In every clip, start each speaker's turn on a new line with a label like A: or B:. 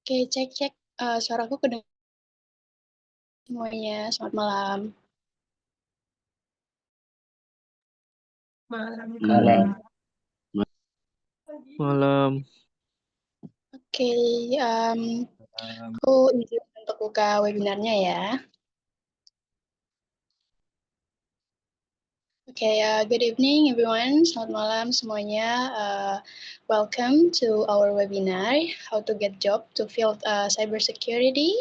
A: Oke, cek. Suaraku kedengaran semuanya. Selamat malam.
B: Malam,
C: Malam.
B: Malam.
A: Oke, aku izin untuk buka webinarnya ya. Okay, good evening everyone. Selamat malam semuanya. Welcome to our webinar, How to Get Job to Field Cybersecurity,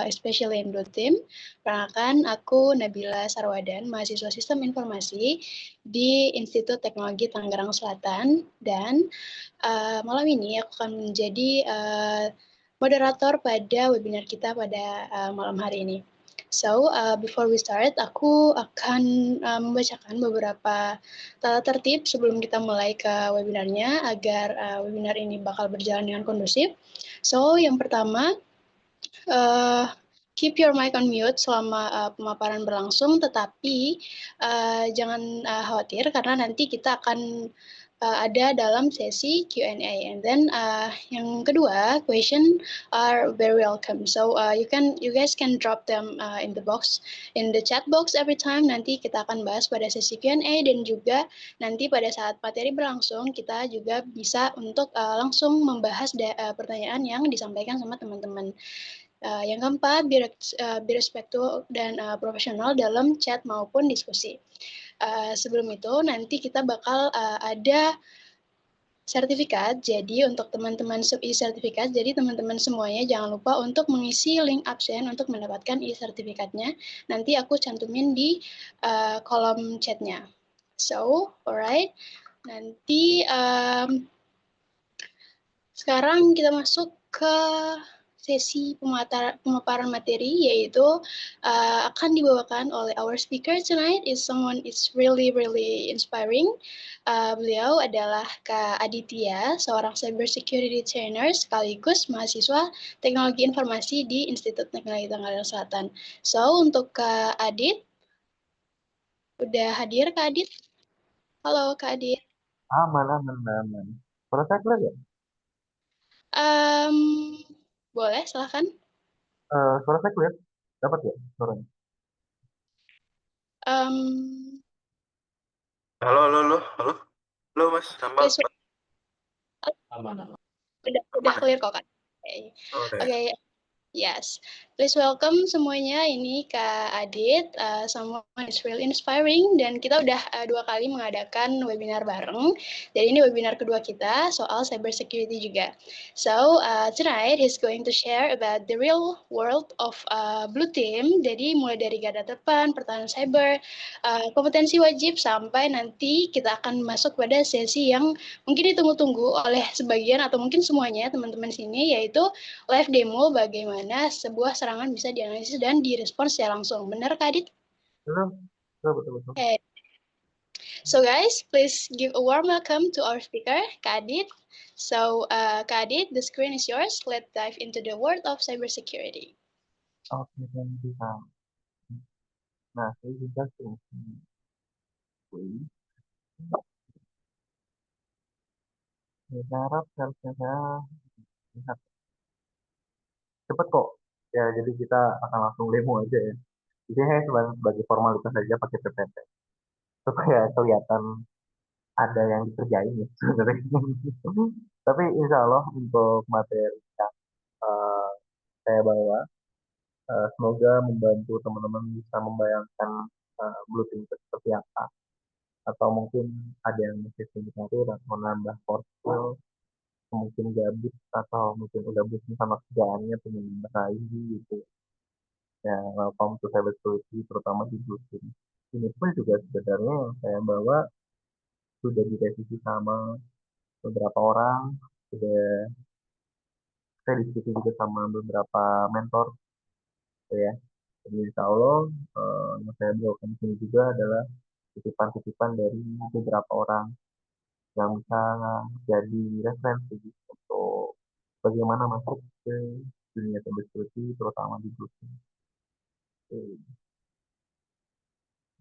A: especially in Blue Team. Perkenalkan, aku Nabila Sarwadan, mahasiswa Sistem Informasi di Institut Teknologi Tangerang Selatan. Dan malam ini aku akan menjadi moderator pada webinar kita pada malam hari ini. So, before we start, aku akan membacakan beberapa tata tertib sebelum kita mulai ke webinarnya agar webinar ini bakal berjalan dengan kondusif. So, yang pertama, keep your mic on mute selama pemaparan berlangsung, tetapi jangan khawatir karena nanti kita akan ada dalam sesi Q&A. And then yang kedua, question are very welcome. So you guys can drop them in the chat box every time. Nanti kita akan bahas pada sesi Q&A dan juga nanti pada saat materi berlangsung kita juga bisa untuk langsung membahas pertanyaan yang disampaikan sama teman-teman. Yang keempat, be respectful dan profesional dalam chat maupun diskusi. Sebelum itu, nanti kita bakal ada sertifikat. Jadi untuk teman-teman e-sertifikat, jadi teman-teman semuanya jangan lupa untuk mengisi link absen untuk mendapatkan e-sertifikatnya. Nanti aku cantumin di kolom chatnya. So, alright. Nanti sekarang kita masuk ke sesi pemaparan materi, yaitu akan dibawakan oleh our speaker tonight is someone is really inspiring. Beliau adalah Kak Aditya, seorang cybersecurity trainer sekaligus mahasiswa teknologi informasi di Institut Teknologi Tangerang Selatan. So, untuk Kak Adit, udah hadir Kak Adit? Halo Kak Adit.
C: Aman. Suara saya clear ya?
A: Boleh, silahkan.
C: Suara saya clear? Dapat ya suaranya?
B: Halo Mas, Sambal.
A: Please,
B: Aman.
A: udah clear kok Kak. Oke. Yes, please welcome semuanya. Ini Kak Adit, someone is really inspiring, dan kita udah 2 kali mengadakan webinar bareng. Jadi ini webinar kedua kita soal cybersecurity juga. So tonight he's going to share about the real world of Blue Team. Jadi mulai dari garda depan, pertahanan cyber, kompetensi wajib, sampai nanti kita akan masuk pada sesi yang mungkin ditunggu-tunggu oleh sebagian atau mungkin semuanya teman-teman sini, yaitu live demo bagaimana sebuah serangan bisa dianalisis dan direspon secara langsung. Benar, Kak Adit?
C: Betul.
A: Okay. So guys, please give a warm welcome to our speaker, Kak Adit. So, Kak Adit, the screen is yours. Let's dive into the world of cybersecurity.
C: Oke, thank you, Kak. Nah, saya juga saya harap saya lihat cepet kok. Ya, jadi kita akan langsung demo aja ya. Jadi saya sebagai formalitas saja pakai PPT supaya kelihatan ada yang dikerjain ya sebenarnya. Tapi insya Allah untuk materi yang eh, saya bawa, semoga membantu teman-teman bisa membayangkan blue team itu seperti apa. Atau mungkin ada yang masih singkat menambah portfolio, mungkin gabut atau mungkin udah bosan sama kerjaannya pengen nambah lagi gitu. Ya, welcome to cybersecurity terutama di blue team. Ini pun juga sebenarnya yang saya bawa sudah direvisi sama beberapa orang, sudah saya diskusi juga sama beberapa mentor gitu ya. Jadi insya Allah yang saya bawakan di sini juga adalah titipan-titipan dari beberapa orang yang bisa jadi referensi untuk bagaimana masuk ke dunia cybersecurity terutama di Bluetooth.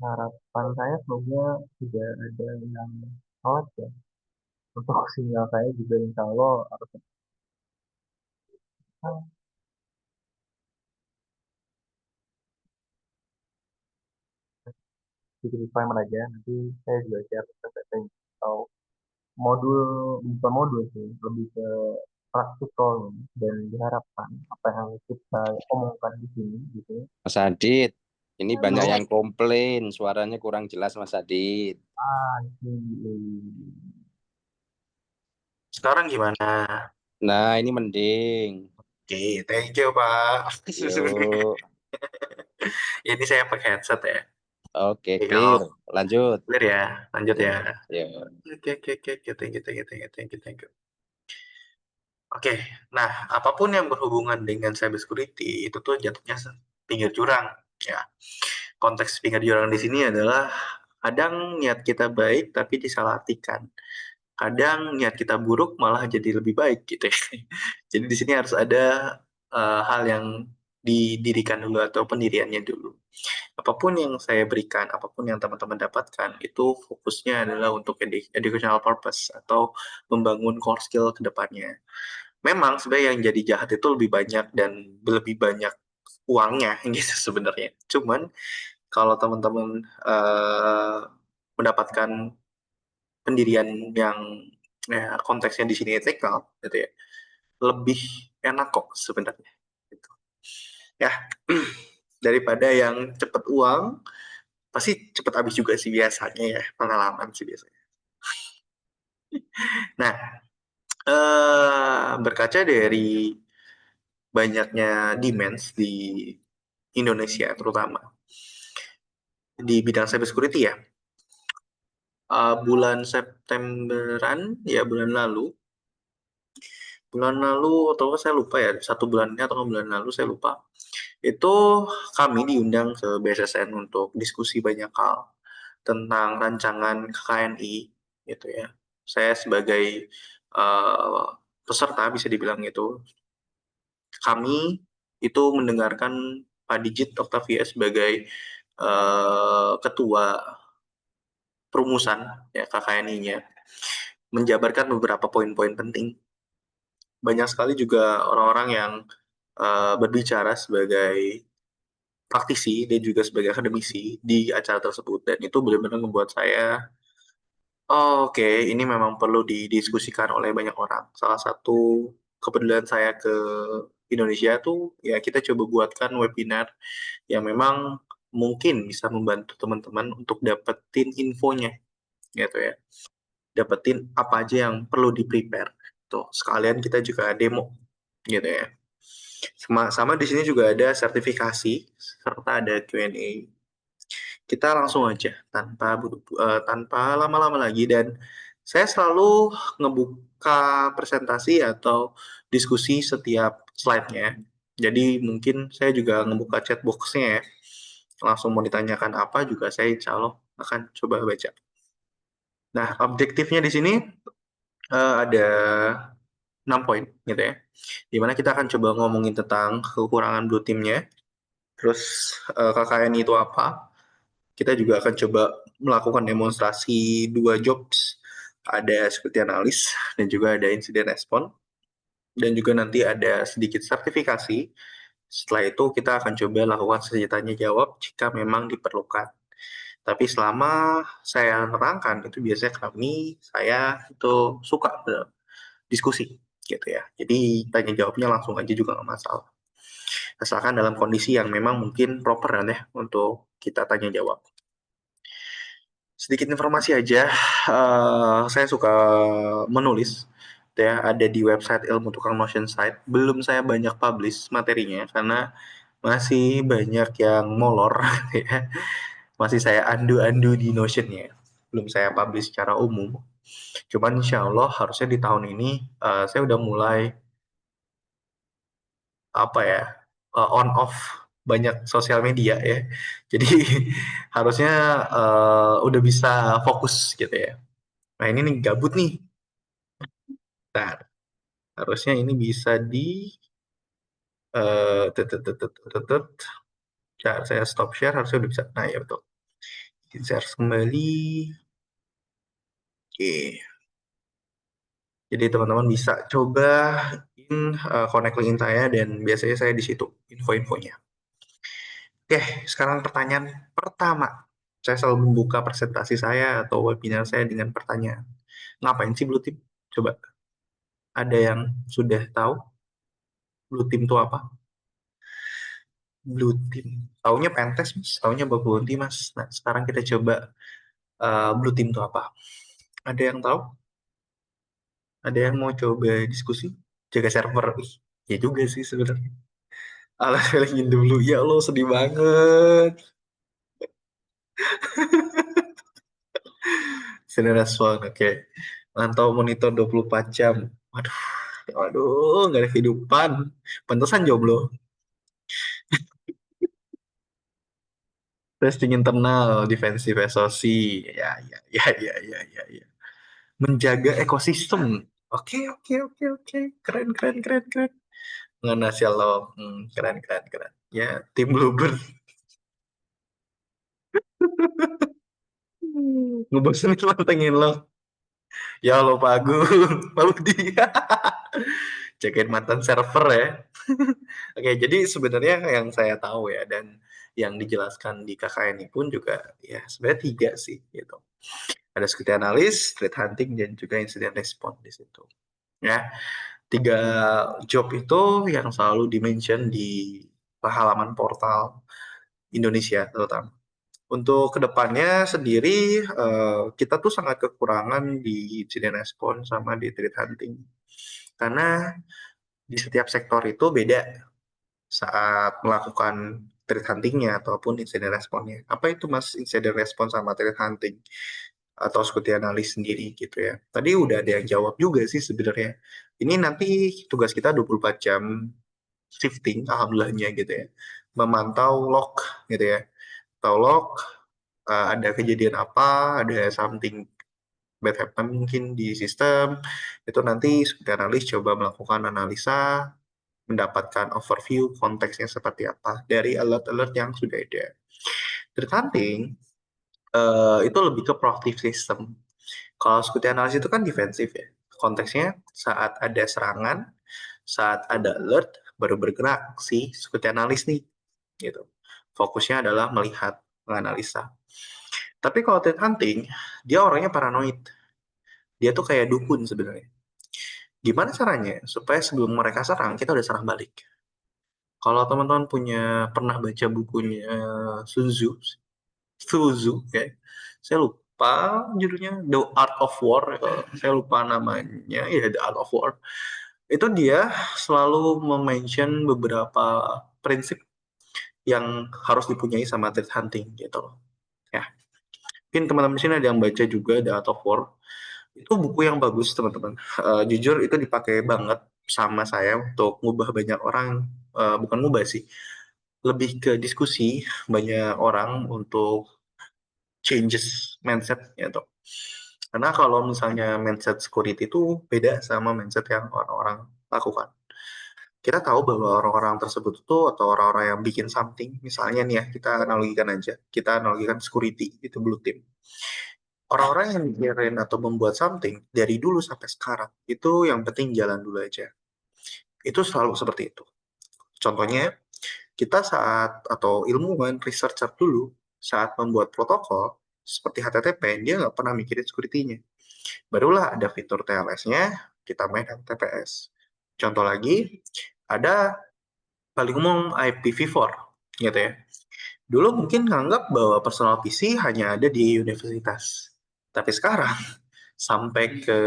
C: Harapan saya semoga tidak ada yang salah ya. Untuk sinyal saya juga insya Allah harus Bikin disclaimer aja, nanti saya juga share PPT atau modul, bukan modul sih, lebih ke praktikal dan diharapkan apa yang kita omongkan di sini gitu.
D: Mas Adit, ini banyak
C: Halo.
D: yang komplain, suaranya kurang jelas Mas Adit.
B: Sekarang gimana?
D: Nah, ini mending.
B: Oke, thank you, Pak.
D: Yuk,
B: Ini saya pakai headset ya.
D: oke,
B: Oke,
D: clear.
B: kalau
D: Lanjut.
B: clear ya, lanjut ya.
D: Yuk.
B: Oke, thank you. Oke, nah apapun yang berhubungan dengan cybersecurity itu tuh jatuhnya pinggir jurang, ya. Konteks pinggir jurang di sini adalah kadang niat kita baik tapi disalahartikan. Kadang niat kita buruk malah jadi lebih baik gitu ya. Jadi di sini harus ada hal yang didirikan dulu atau pendiriannya dulu. Apapun yang saya berikan, apapun yang teman-teman dapatkan, itu fokusnya adalah untuk educational purpose atau membangun core skill ke depannya. Memang sebenarnya yang jadi jahat itu lebih banyak dan lebih banyak uangnya gitu sebenarnya. Cuman kalau teman-teman mendapatkan pendirian yang konteksnya di sini ethical gitu ya, lebih enak kok sebenarnya. Gitu. Ya, daripada yang cepat uang, pasti cepat habis juga sih biasanya ya, pengalaman sih biasanya. Nah, berkaca dari banyaknya demands di Indonesia terutama di bidang cybersecurity ya, bulan Septemberan ya bulan lalu atau saya lupa ya, 1 bulannya atau 2 bulan lalu saya lupa, itu kami diundang ke BSSN untuk diskusi banyak hal tentang rancangan KKNI gitu ya. Saya sebagai peserta bisa dibilang itu, kami itu mendengarkan Pak Digit Octavia sebagai ketua perumusan ya KKNI-nya menjabarkan beberapa poin-poin penting. Banyak sekali juga orang-orang yang berbicara sebagai praktisi dan juga sebagai akademisi di acara tersebut, dan itu benar-benar membuat saya, oh, oke, ini memang perlu didiskusikan oleh banyak orang. Salah satu kepedulian saya ke Indonesia tuh ya kita coba buatkan webinar yang memang mungkin bisa membantu teman-teman untuk dapetin infonya gitu ya. Dapetin apa aja yang perlu di-prepare. Tuh, sekalian kita juga demo gitu ya. Sama di sini juga ada sertifikasi serta ada Q&A. Kita langsung aja tanpa lama-lama lagi, dan saya selalu ngebuka presentasi atau diskusi setiap slide-nya. Jadi mungkin saya juga ngebuka chat box-nya ya. Langsung mau ditanyakan apa juga saya insya Allah akan coba baca. Nah, objektifnya di sini ada 6 poin gitu ya. Dimana kita akan coba ngomongin tentang kekurangan blue team-nya, terus KKN itu apa. Kita juga akan coba melakukan demonstrasi 2 jobs, ada security analis dan juga ada incident response, dan juga nanti ada sedikit sertifikasi. Setelah itu kita akan coba lakukan sesi tanya jawab jika memang diperlukan. Tapi selama saya nerangkan itu biasanya saya itu suka diskusi gitu ya. Jadi tanya jawabnya langsung aja juga nggak masalah. Asalkan dalam kondisi yang memang mungkin proper kan ya untuk kita tanya jawab. Sedikit informasi aja, saya suka menulis ya, ada di website Ilmu Tukang Notion Site. Belum saya banyak publish materinya karena masih banyak yang molor ya. Masih saya andu-andu di Notion-nya. Belum saya publish secara umum. Cuman insya Allah harusnya di tahun ini saya udah mulai on off banyak sosial media ya. Jadi harusnya udah bisa fokus gitu ya. Nah ini nih gabut nih. Nah, harusnya ini bisa di ya, saya stop share harusnya udah bisa. Nah ya betul. Share kembali. Oke. Jadi teman-teman bisa coba connect link saya dan biasanya saya di situ info-infonya. Oke, sekarang pertanyaan pertama. Saya selalu membuka presentasi saya atau webinar saya dengan pertanyaan. Ngapain sih Blue Team? Coba, ada yang sudah tahu Blue Team itu apa? Blue Team. Taunya Pentes, Mas. Taunya Bug Bounty, Mas. Nah, sekarang kita coba Blue Team itu apa? Ada yang tahu? Ada yang mau coba diskusi? Jaga server. Ih, ya juga sih sebenarnya. Alah, ingin dulu. Ya Allah, sedih banget. Sini respon, oke. Mantau monitor 24 jam. Waduh, waduh, nggak ada kehidupan. Pantesan jomblo. Testing internal, defensive SOC. Ya, ya, ya, ya, ya, ya, ya. Menjaga ekosistem. Oke, oke, oke, oke. Keren, keren, keren, keren. Mengenai lo. Keren, keren, keren. Ya, tim Bluebird. Ngebosenin mantengin lo. Ya Allah, Pak Agung. Pak Budi. Jagain mantan server ya. Oke, jadi sebenarnya yang saya tahu ya, dan yang dijelaskan di KKN ini pun juga ya sebenarnya 3 sih gitu. Ada security analyst, threat hunting, dan juga incident response di situ. Ya, 3 job itu yang selalu dimention di halaman portal Indonesia terutama. Untuk kedepannya sendiri, kita tuh sangat kekurangan di incident response sama di threat hunting. Karena di setiap sektor itu beda saat melakukan threat hunting-nya ataupun incident response-nya. Apa itu Mas incident response sama threat hunting? Atau security analyst sendiri gitu ya. Tadi udah ada yang jawab juga sih sebenarnya. Ini nanti tugas kita 24 jam shifting, alhamdulillahnya gitu ya. Memantau log gitu ya. Tahu log, ada kejadian apa, ada something bad happen mungkin di sistem, itu nanti security analyst coba melakukan analisa, mendapatkan overview konteksnya seperti apa dari alert-alert yang sudah ada. Threat hunting itu lebih ke proactive system. Kalau security analysis itu kan defensif ya. Konteksnya saat ada serangan, saat ada alert, baru bergerak si security analyst nih. Gitu. Fokusnya adalah melihat, menganalisa. Tapi kalau threat hunting, dia orangnya paranoid. Dia tuh kayak dukun sebenarnya. Gimana caranya supaya sebelum mereka serang, kita udah serang balik? Kalau teman-teman pernah baca bukunya Sun Tzu, ya. Saya lupa judulnya, The Art of War, saya lupa namanya, ya The Art of War. Itu dia selalu mention beberapa prinsip yang harus dipunyai sama threat hunting gitu loh. Ya, mungkin teman-teman di sini ada yang baca juga The Art of War. Itu buku yang bagus teman-teman. Jujur itu dipakai banget sama saya untuk ngubah banyak orang, bukan ngubah sih, lebih ke diskusi banyak orang untuk changes mindset gitu. Karena kalau misalnya mindset security itu beda sama mindset yang orang-orang lakukan. Kita tahu bahwa orang-orang tersebut itu atau orang-orang yang bikin something, misalnya nih ya, kita analogikan aja, kita analogikan security, itu blue team. Orang-orang yang mikirin atau membuat something dari dulu sampai sekarang, itu yang penting jalan dulu aja. Itu selalu seperti itu. Contohnya, kita saat, atau ilmuwan, researcher dulu, saat membuat protokol, seperti HTTP, dia nggak pernah mikirin security-nya. Barulah ada fitur TLS-nya, kita main HTTPS. Contoh lagi, ada paling umum IPv4, gitu ya. Dulu mungkin nganggap bahwa personal PC hanya ada di universitas. Tapi sekarang, sampai ke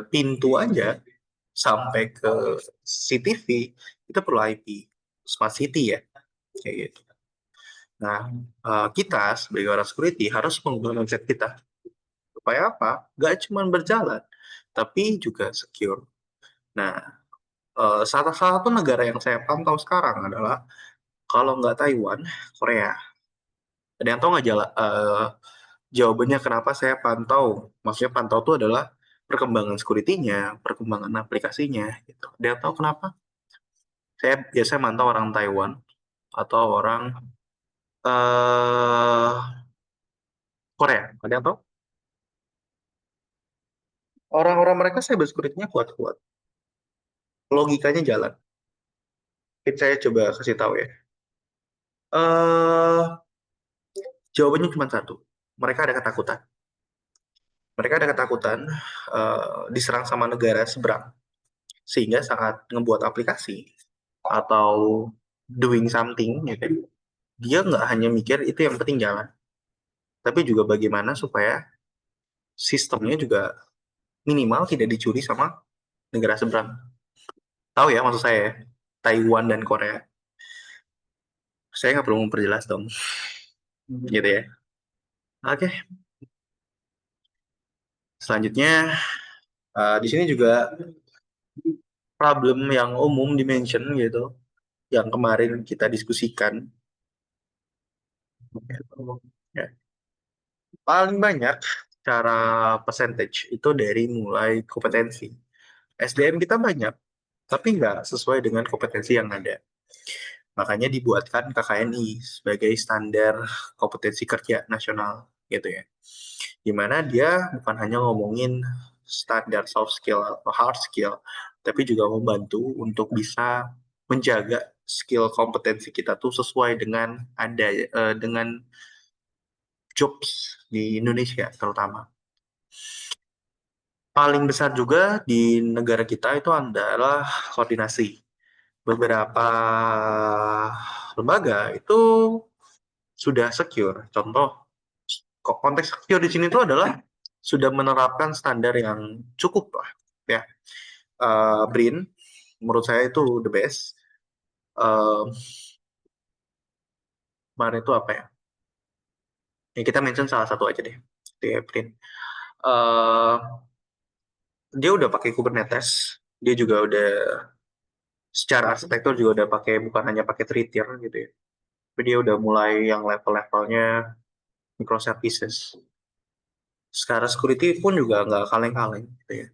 B: pintu aja, sampai ke CTV, kita perlu IP. Smart City ya, kayak gitu. Nah, kita sebagai orang security harus mengubah mindset kita. Supaya apa? Gak cuma berjalan, tapi juga secure. Nah, salah satu negara yang saya pantau sekarang adalah, kalau nggak Taiwan, Korea. Ada yang tahu nggak jawabannya kenapa saya pantau? Maksudnya pantau itu adalah perkembangan security-nya, perkembangan aplikasinya. Gitu. Ada yang tahu kenapa? Saya biasanya mantau orang Taiwan atau orang uh, Korea. Ada yang tahu? Orang-orang mereka cyber security-nya kuat-kuat. logikanya jalan. Saya coba kasih tahu ya. Eh, jawabannya cuma satu. Mereka ada ketakutan. Mereka ada ketakutan diserang sama negara seberang, sehingga sangat ngebuat aplikasi atau doing something, gitu. Dia nggak hanya mikir itu yang penting jalan, tapi juga bagaimana supaya sistemnya juga minimal tidak dicuri sama negara seberang. Tahu ya maksud saya ya? Taiwan dan Korea. Saya nggak perlu memperjelas dong, gitu ya. Oke, selanjutnya di sini juga problem yang umum dimension gitu, yang kemarin kita diskusikan. Ya. Paling banyak cara percentage itu dari mulai kompetensi. SDM kita banyak, tapi nggak sesuai dengan kompetensi yang ada. Makanya dibuatkan KKNI sebagai standar kompetensi kerja nasional, gitu ya. Dimana dia bukan hanya ngomongin standar soft skill atau hard skill, tapi juga membantu untuk bisa menjaga skill kompetensi kita tuh sesuai dengan dengan jobs di Indonesia terutama. Paling besar juga di negara kita itu adalah koordinasi. Beberapa lembaga itu sudah secure. Contoh, konteks secure di sini itu adalah sudah menerapkan standar yang cukup lah, ya. BRIN, menurut saya itu the best. Kemarin itu apa ya? Ya kita mention salah satu aja deh, di BRIN. Dia udah pakai Kubernetes, dia juga udah secara arsitektur juga udah pakai, bukan hanya pakai 3-tier gitu ya. Tapi dia udah mulai yang level-levelnya microservices. Secara security pun juga nggak kaleng-kaleng gitu ya.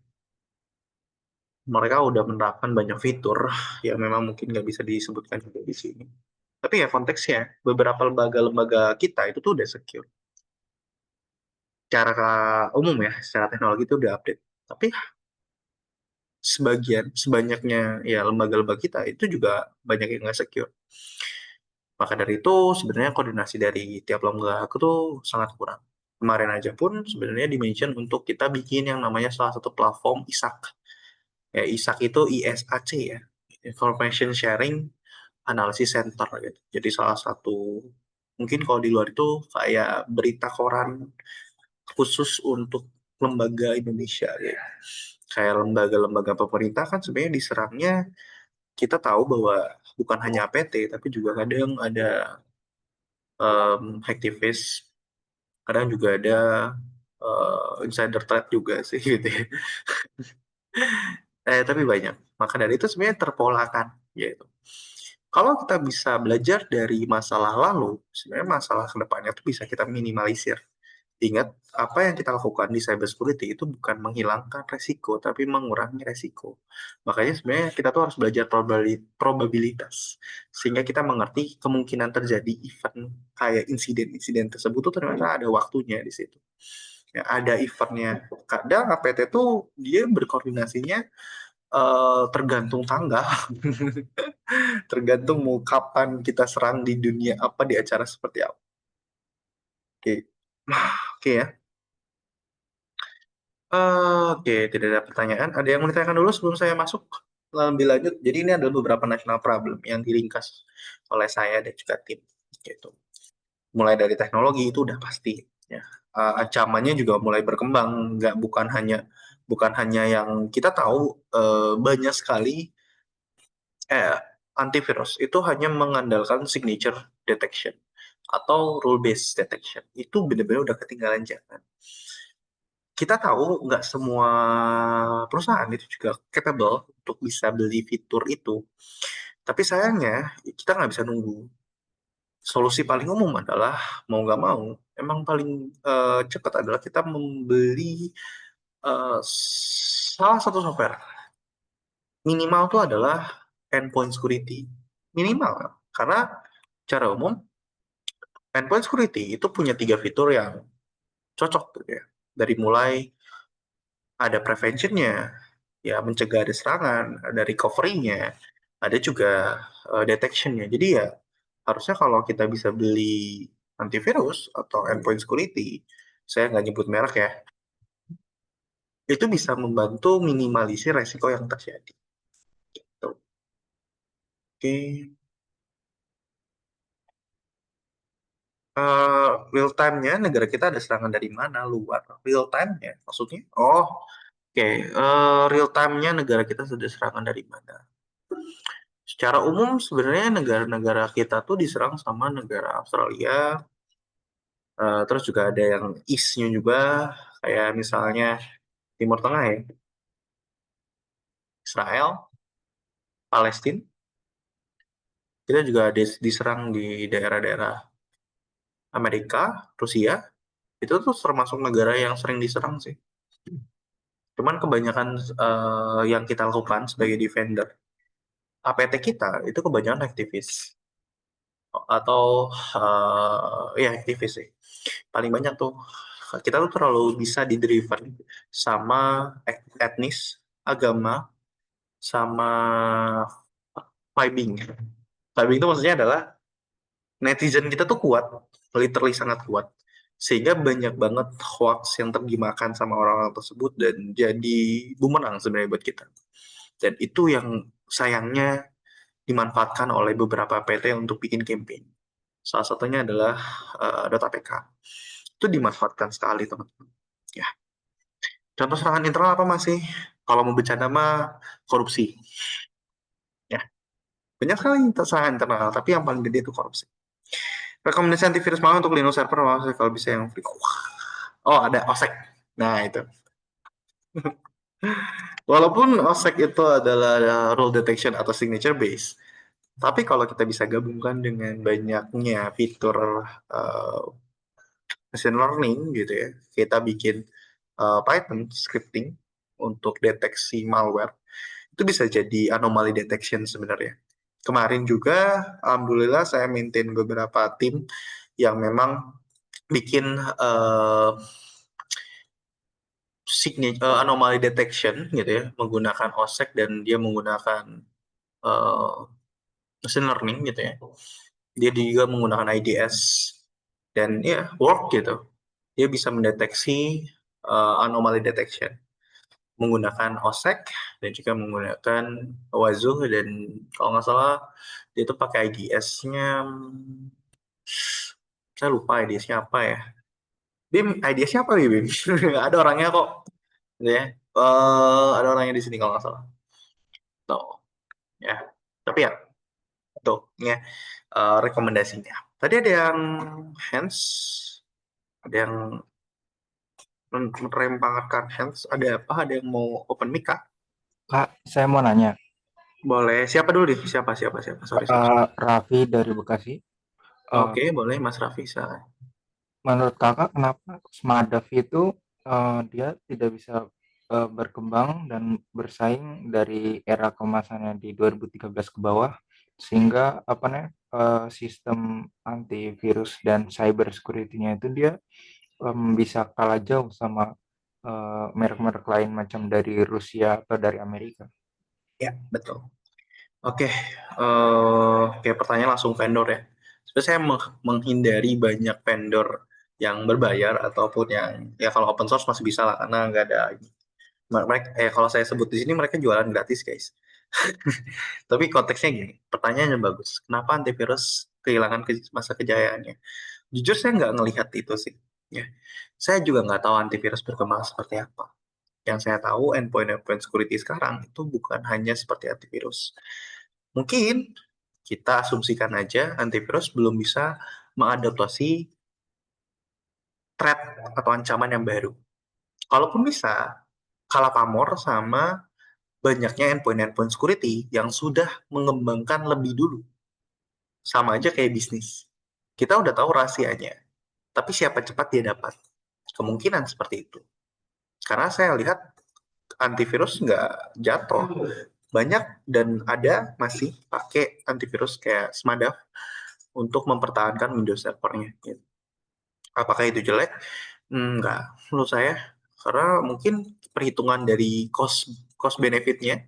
B: Mereka udah menerapkan banyak fitur yang memang mungkin nggak bisa disebutkan juga di sini. Tapi ya konteksnya, beberapa lembaga-lembaga kita itu tuh udah secure. Secara umum ya, secara teknologi itu udah update. Tapi sebanyaknya ya lembaga-lembaga kita itu juga banyak yang nggak secure. Maka dari itu sebenarnya koordinasi dari tiap lembaga aku tuh sangat kurang. Kemarin aja pun sebenarnya dimention untuk kita bikin yang namanya salah satu platform ISAC. Ya, ISAC itu ISAC ya, Information Sharing Analysis Center gitu. Jadi salah satu, mungkin kalau di luar itu kayak berita koran khusus untuk lembaga Indonesia gitu. Kayak lembaga-lembaga pemerintah kan sebenarnya diserangnya, kita tahu bahwa bukan hanya APT, tapi juga kadang ada hacktivist, kadang juga ada insider threat juga sih gitu ya. Tapi banyak. Maka dari itu sebenarnya terpolakan gitu. Kalau kita bisa belajar dari masalah lalu, sebenarnya masalah kedepannya itu bisa kita minimalisir. Ingat, apa yang kita lakukan di cybersecurity itu bukan menghilangkan resiko, tapi mengurangi resiko. Makanya sebenarnya kita tuh harus belajar probabilitas, sehingga kita mengerti kemungkinan terjadi event kayak insiden-insiden tersebut tuh ternyata ada waktunya di situ. Ya, ada eventnya. Kadang APT tuh dia berkoordinasinya tergantung tanggal, tergantung mau kapan kita serang di dunia apa, di acara seperti apa. Oke, oke ya. Oke, tidak ada pertanyaan. Ada yang mau ditanyakan dulu sebelum saya masuk lebih lanjut? Jadi ini adalah beberapa national problem yang diringkas oleh saya dan juga tim. Gitu. Mulai dari teknologi itu udah pasti. Ya. Ancamannya juga mulai berkembang. Bukan hanya yang kita tahu, banyak sekali antivirus itu hanya mengandalkan signature detection atau rule based detection. Itu benar-benar udah ketinggalan zaman. Kita tahu nggak semua perusahaan itu juga capable untuk bisa beli fitur itu. Tapi sayangnya kita nggak bisa nunggu. Solusi paling umum adalah mau nggak mau, emang paling cepat adalah kita membeli salah satu software. Minimal itu adalah endpoint security. Minimal. Karena secara umum endpoint security itu punya 3 fitur yang cocok gitu ya. Dari mulai ada prevention-nya, ya mencegah ada serangan, ada recovery-nya, ada juga detection-nya. Jadi ya harusnya kalau kita bisa beli antivirus atau endpoint security, saya nggak nyebut merek ya, itu bisa membantu minimalisir resiko yang terjadi. Gitu. Oke. Real time-nya negara kita ada serangan dari mana? Luar. Real time-nya maksudnya? Oh, oke. Real time-nya negara kita sudah serangan dari mana? Secara umum sebenarnya negara-negara kita tuh diserang sama negara Australia, terus juga ada yang East-nya juga, kayak misalnya Timur Tengah ya, Israel, Palestina. Kita juga diserang di daerah-daerah Amerika, Rusia. Itu tuh termasuk negara yang sering diserang sih. Cuman kebanyakan yang kita lakukan sebagai defender, APT kita itu kebanyakan aktivis atau ya aktivis sih. Paling banyak tuh kita tuh terlalu bisa di-driven sama etnis, agama, sama vibing. Vibing itu maksudnya adalah netizen kita tuh kuat, literally sangat kuat. Sehingga banyak banget hoax yang tergimakan sama orang-orang tersebut dan jadi bumerang sebenarnya buat kita. Dan itu yang sayangnya dimanfaatkan oleh beberapa PT untuk bikin campaign. Salah satunya adalah .apk. Itu dimanfaatkan sekali, teman-teman. Ya. Contoh serangan internal apa masih? Kalau mau bercanda mah korupsi. Ya. Banyak sekali serangan internal, tapi yang paling gede itu korupsi. Rekomendasi antivirus mau untuk Linux server, kalau bisa yang free. Oh, ada OSEC. Nah, itu. Walaupun OSEC itu adalah role detection atau signature base, tapi kalau kita bisa gabungkan dengan banyaknya fitur machine learning gitu ya, kita bikin Python scripting untuk deteksi malware, itu bisa jadi anomaly detection sebenarnya. Kemarin juga, alhamdulillah saya maintain beberapa tim yang memang bikin anomaly detection gitu ya, menggunakan OSEC dan dia menggunakan machine learning gitu ya. Dia juga menggunakan IDS dan ya work gitu. Dia bisa mendeteksi anomaly detection menggunakan OSEC dan juga menggunakan Wazuh, dan kalau nggak salah dia itu pakai IDS-nya, saya lupa IDS-nya apa ya. Bim, IDS-nya apa ya, Bim? Ada orangnya kok. Ya, ada orangnya di sini kalau nggak salah. Tuh, ya. Tapi ya, tuh, ya, rekomendasinya. Tadi ada yang hands, ada yang merempangkan hands, ada apa? Ada yang mau open mic, Kak?
E: Kak, saya mau nanya.
B: Boleh. Siapa dulu nih? Siapa? Sorry.
E: Raffi dari Bekasi.
B: Oke, boleh Mas Raffi.
E: Menurut kakak, kenapa Smadaf itu dia tidak bisa berkembang dan bersaing dari era kemasannya di 2013 ke bawah, sehingga sistem antivirus dan cyber security-nya itu dia bisa kalah jauh sama merek-merek lain macam dari Rusia atau dari Amerika.
B: Ya, betul. Oke, pertanyaan langsung vendor ya. Sebenarnya saya menghindari banyak vendor yang berbayar ataupun yang ya kalau open source masih bisa lah karena nggak ada mereka. Kalau saya sebut di sini mereka jualan gratis guys. Tapi konteksnya gini, pertanyaannya bagus. Kenapa antivirus kehilangan masa kejayaannya? Jujur saya nggak ngelihat itu sih. Ya, saya juga nggak tahu antivirus berkembang seperti apa. Yang saya tahu endpoint security sekarang itu bukan hanya seperti antivirus. Mungkin kita asumsikan aja antivirus belum bisa mengadaptasi threat atau ancaman yang baru. Kalaupun bisa, kalah pamor sama banyaknya endpoint security yang sudah mengembangkan lebih dulu. Sama aja kayak bisnis. Kita udah tahu rahasianya, tapi siapa cepat dia dapat. Kemungkinan seperti itu. Karena saya lihat antivirus nggak jatuh. Banyak dan ada masih pakai antivirus kayak Smadaf untuk mempertahankan Windows servernya. Gitu. Apakah itu jelek? Enggak, menurut saya. Karena mungkin perhitungan dari cost cost benefit-nya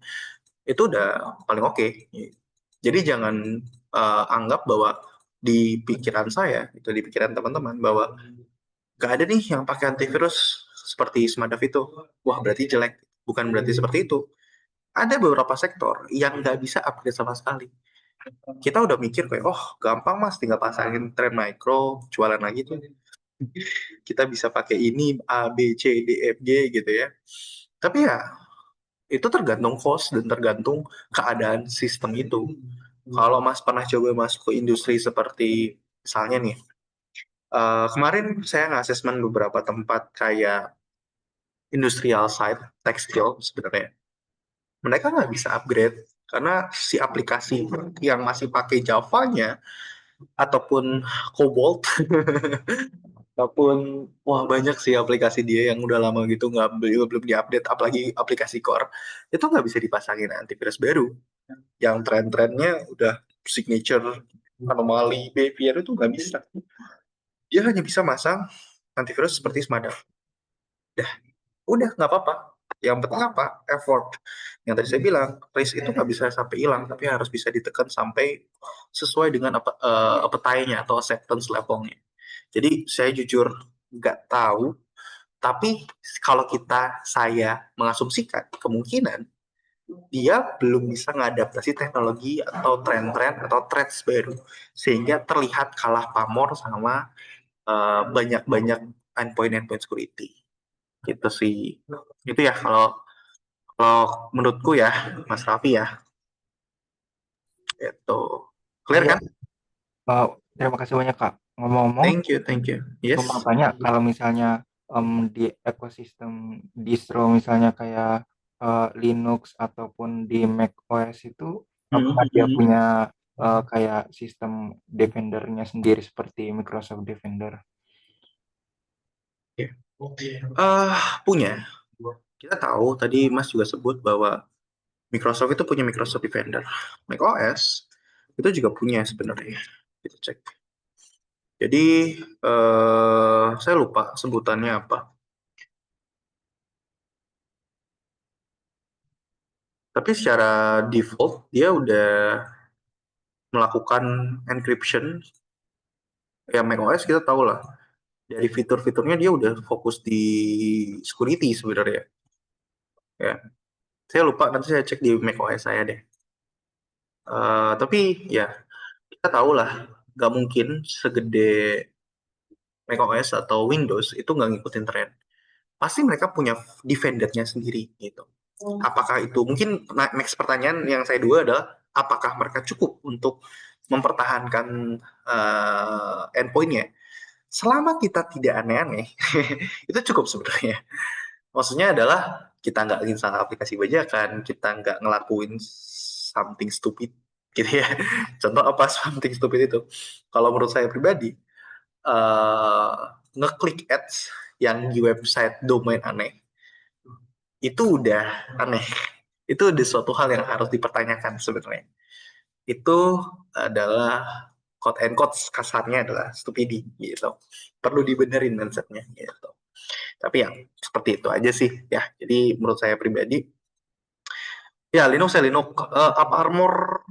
B: itu udah paling oke. Jadi jangan anggap bahwa di pikiran saya, itu di pikiran teman-teman, bahwa nggak ada nih yang pakai antivirus seperti Smartdev itu. Wah, berarti jelek. Bukan berarti seperti itu. Ada beberapa sektor yang nggak bisa upgrade sama sekali. Kita udah mikir kayak, oh gampang mas, tinggal pasangin Trend Micro, jualan lagi tuh. Kita bisa pakai ini, A, B, C, D, F, G gitu ya. Tapi ya, itu tergantung cost dan tergantung keadaan sistem itu. Kalau mas pernah coba masuk ke industri seperti, misalnya nih, kemarin saya nge-assessment beberapa tempat kayak industrial site, tekstil sebenarnya. Mereka nggak bisa upgrade karena si aplikasi yang masih pakai Java-nya ataupun Cobalt ataupun wah banyak sih aplikasi dia yang udah lama gitu nggak belum diupdate, apalagi aplikasi core itu nggak bisa dipasangin antivirus baru yang tren-trennya udah signature, anomaly, behavior itu nggak bisa. Dia hanya bisa masang antivirus seperti Smartdev. Udah nggak apa-apa. Yang penting apa? Effort. Yang tadi saya bilang, risk itu nggak bisa sampai hilang, tapi harus bisa ditekan sampai sesuai dengan appetite-nya atau acceptance level-nya. Jadi saya jujur nggak tahu, tapi kalau saya mengasumsikan kemungkinan dia belum bisa mengadaptasi teknologi atau tren-tren atau trends baru, sehingga terlihat kalah pamor sama banyak-banyak endpoint security. Gitu sih. Itu ya kalau menurutku ya, Mas Raffi ya. Itu. Clear
E: Iya,
B: kan?
E: terima kasih banyak Kak. Ngomong-ngomong,
B: Thank you. Yes.
E: cuma tanya kalau misalnya di ekosistem distro misalnya kayak Linux ataupun di Mac OS itu apakah dia punya kayak sistem Defender-nya sendiri seperti Microsoft Defender?
B: Punya. Kita tahu tadi Mas juga sebut bahwa Microsoft itu punya Microsoft Defender. Mac OS itu juga punya sebenarnya. Kita cek. Jadi saya lupa sebutannya apa. Tapi secara default dia udah melakukan encryption. Ya Mac OS kita tahu lah. Dari fitur-fiturnya dia udah fokus di security sebenarnya. Ya, saya lupa, nanti saya cek di Mac OS saya deh. Tapi ya kita tahu lah, nggak mungkin segede Mac OS atau Windows itu nggak ngikutin tren. Pasti mereka punya defendernya sendiri gitu. Apakah itu mungkin next pertanyaan yang saya dua adalah apakah mereka cukup untuk mempertahankan endpointnya? Selama kita tidak aneh-aneh, itu cukup sebenarnya. Maksudnya adalah kita nggak install aplikasi bajakan, kita nggak ngelakuin something stupid gitu ya. Contoh apa something stupid itu? Kalau menurut saya pribadi, ngeklik ads yang di website domain aneh, itu udah aneh. Itu udah suatu hal yang harus dipertanyakan sebenarnya. Itu adalah quote and quote kasarnya adalah stupidi gitu. Perlu dibenerin mindsetnya gitu. Tapi ya seperti itu aja sih ya. Jadi menurut saya pribadi ya Linux Up Armor.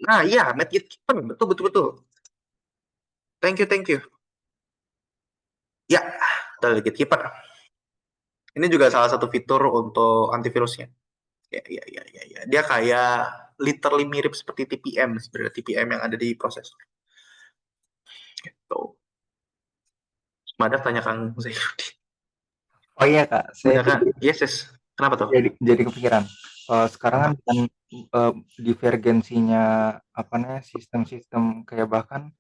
B: Nah iya, Medkit betul. Thank you. Ya, dari Gatekeeper. Ini juga salah satu fitur untuk antivirusnya. Ya. Dia kayak literally mirip seperti TPM sebenarnya, TPM yang ada di prosesor. Gitu. Madah tanya Kang Zainuddin.
E: Oh iya Kak, saya
B: Yes. Kenapa tuh?
E: jadi kepikiran. Sekarang kan dengan divergensinya apa namanya sistem-sistem kayak bahkan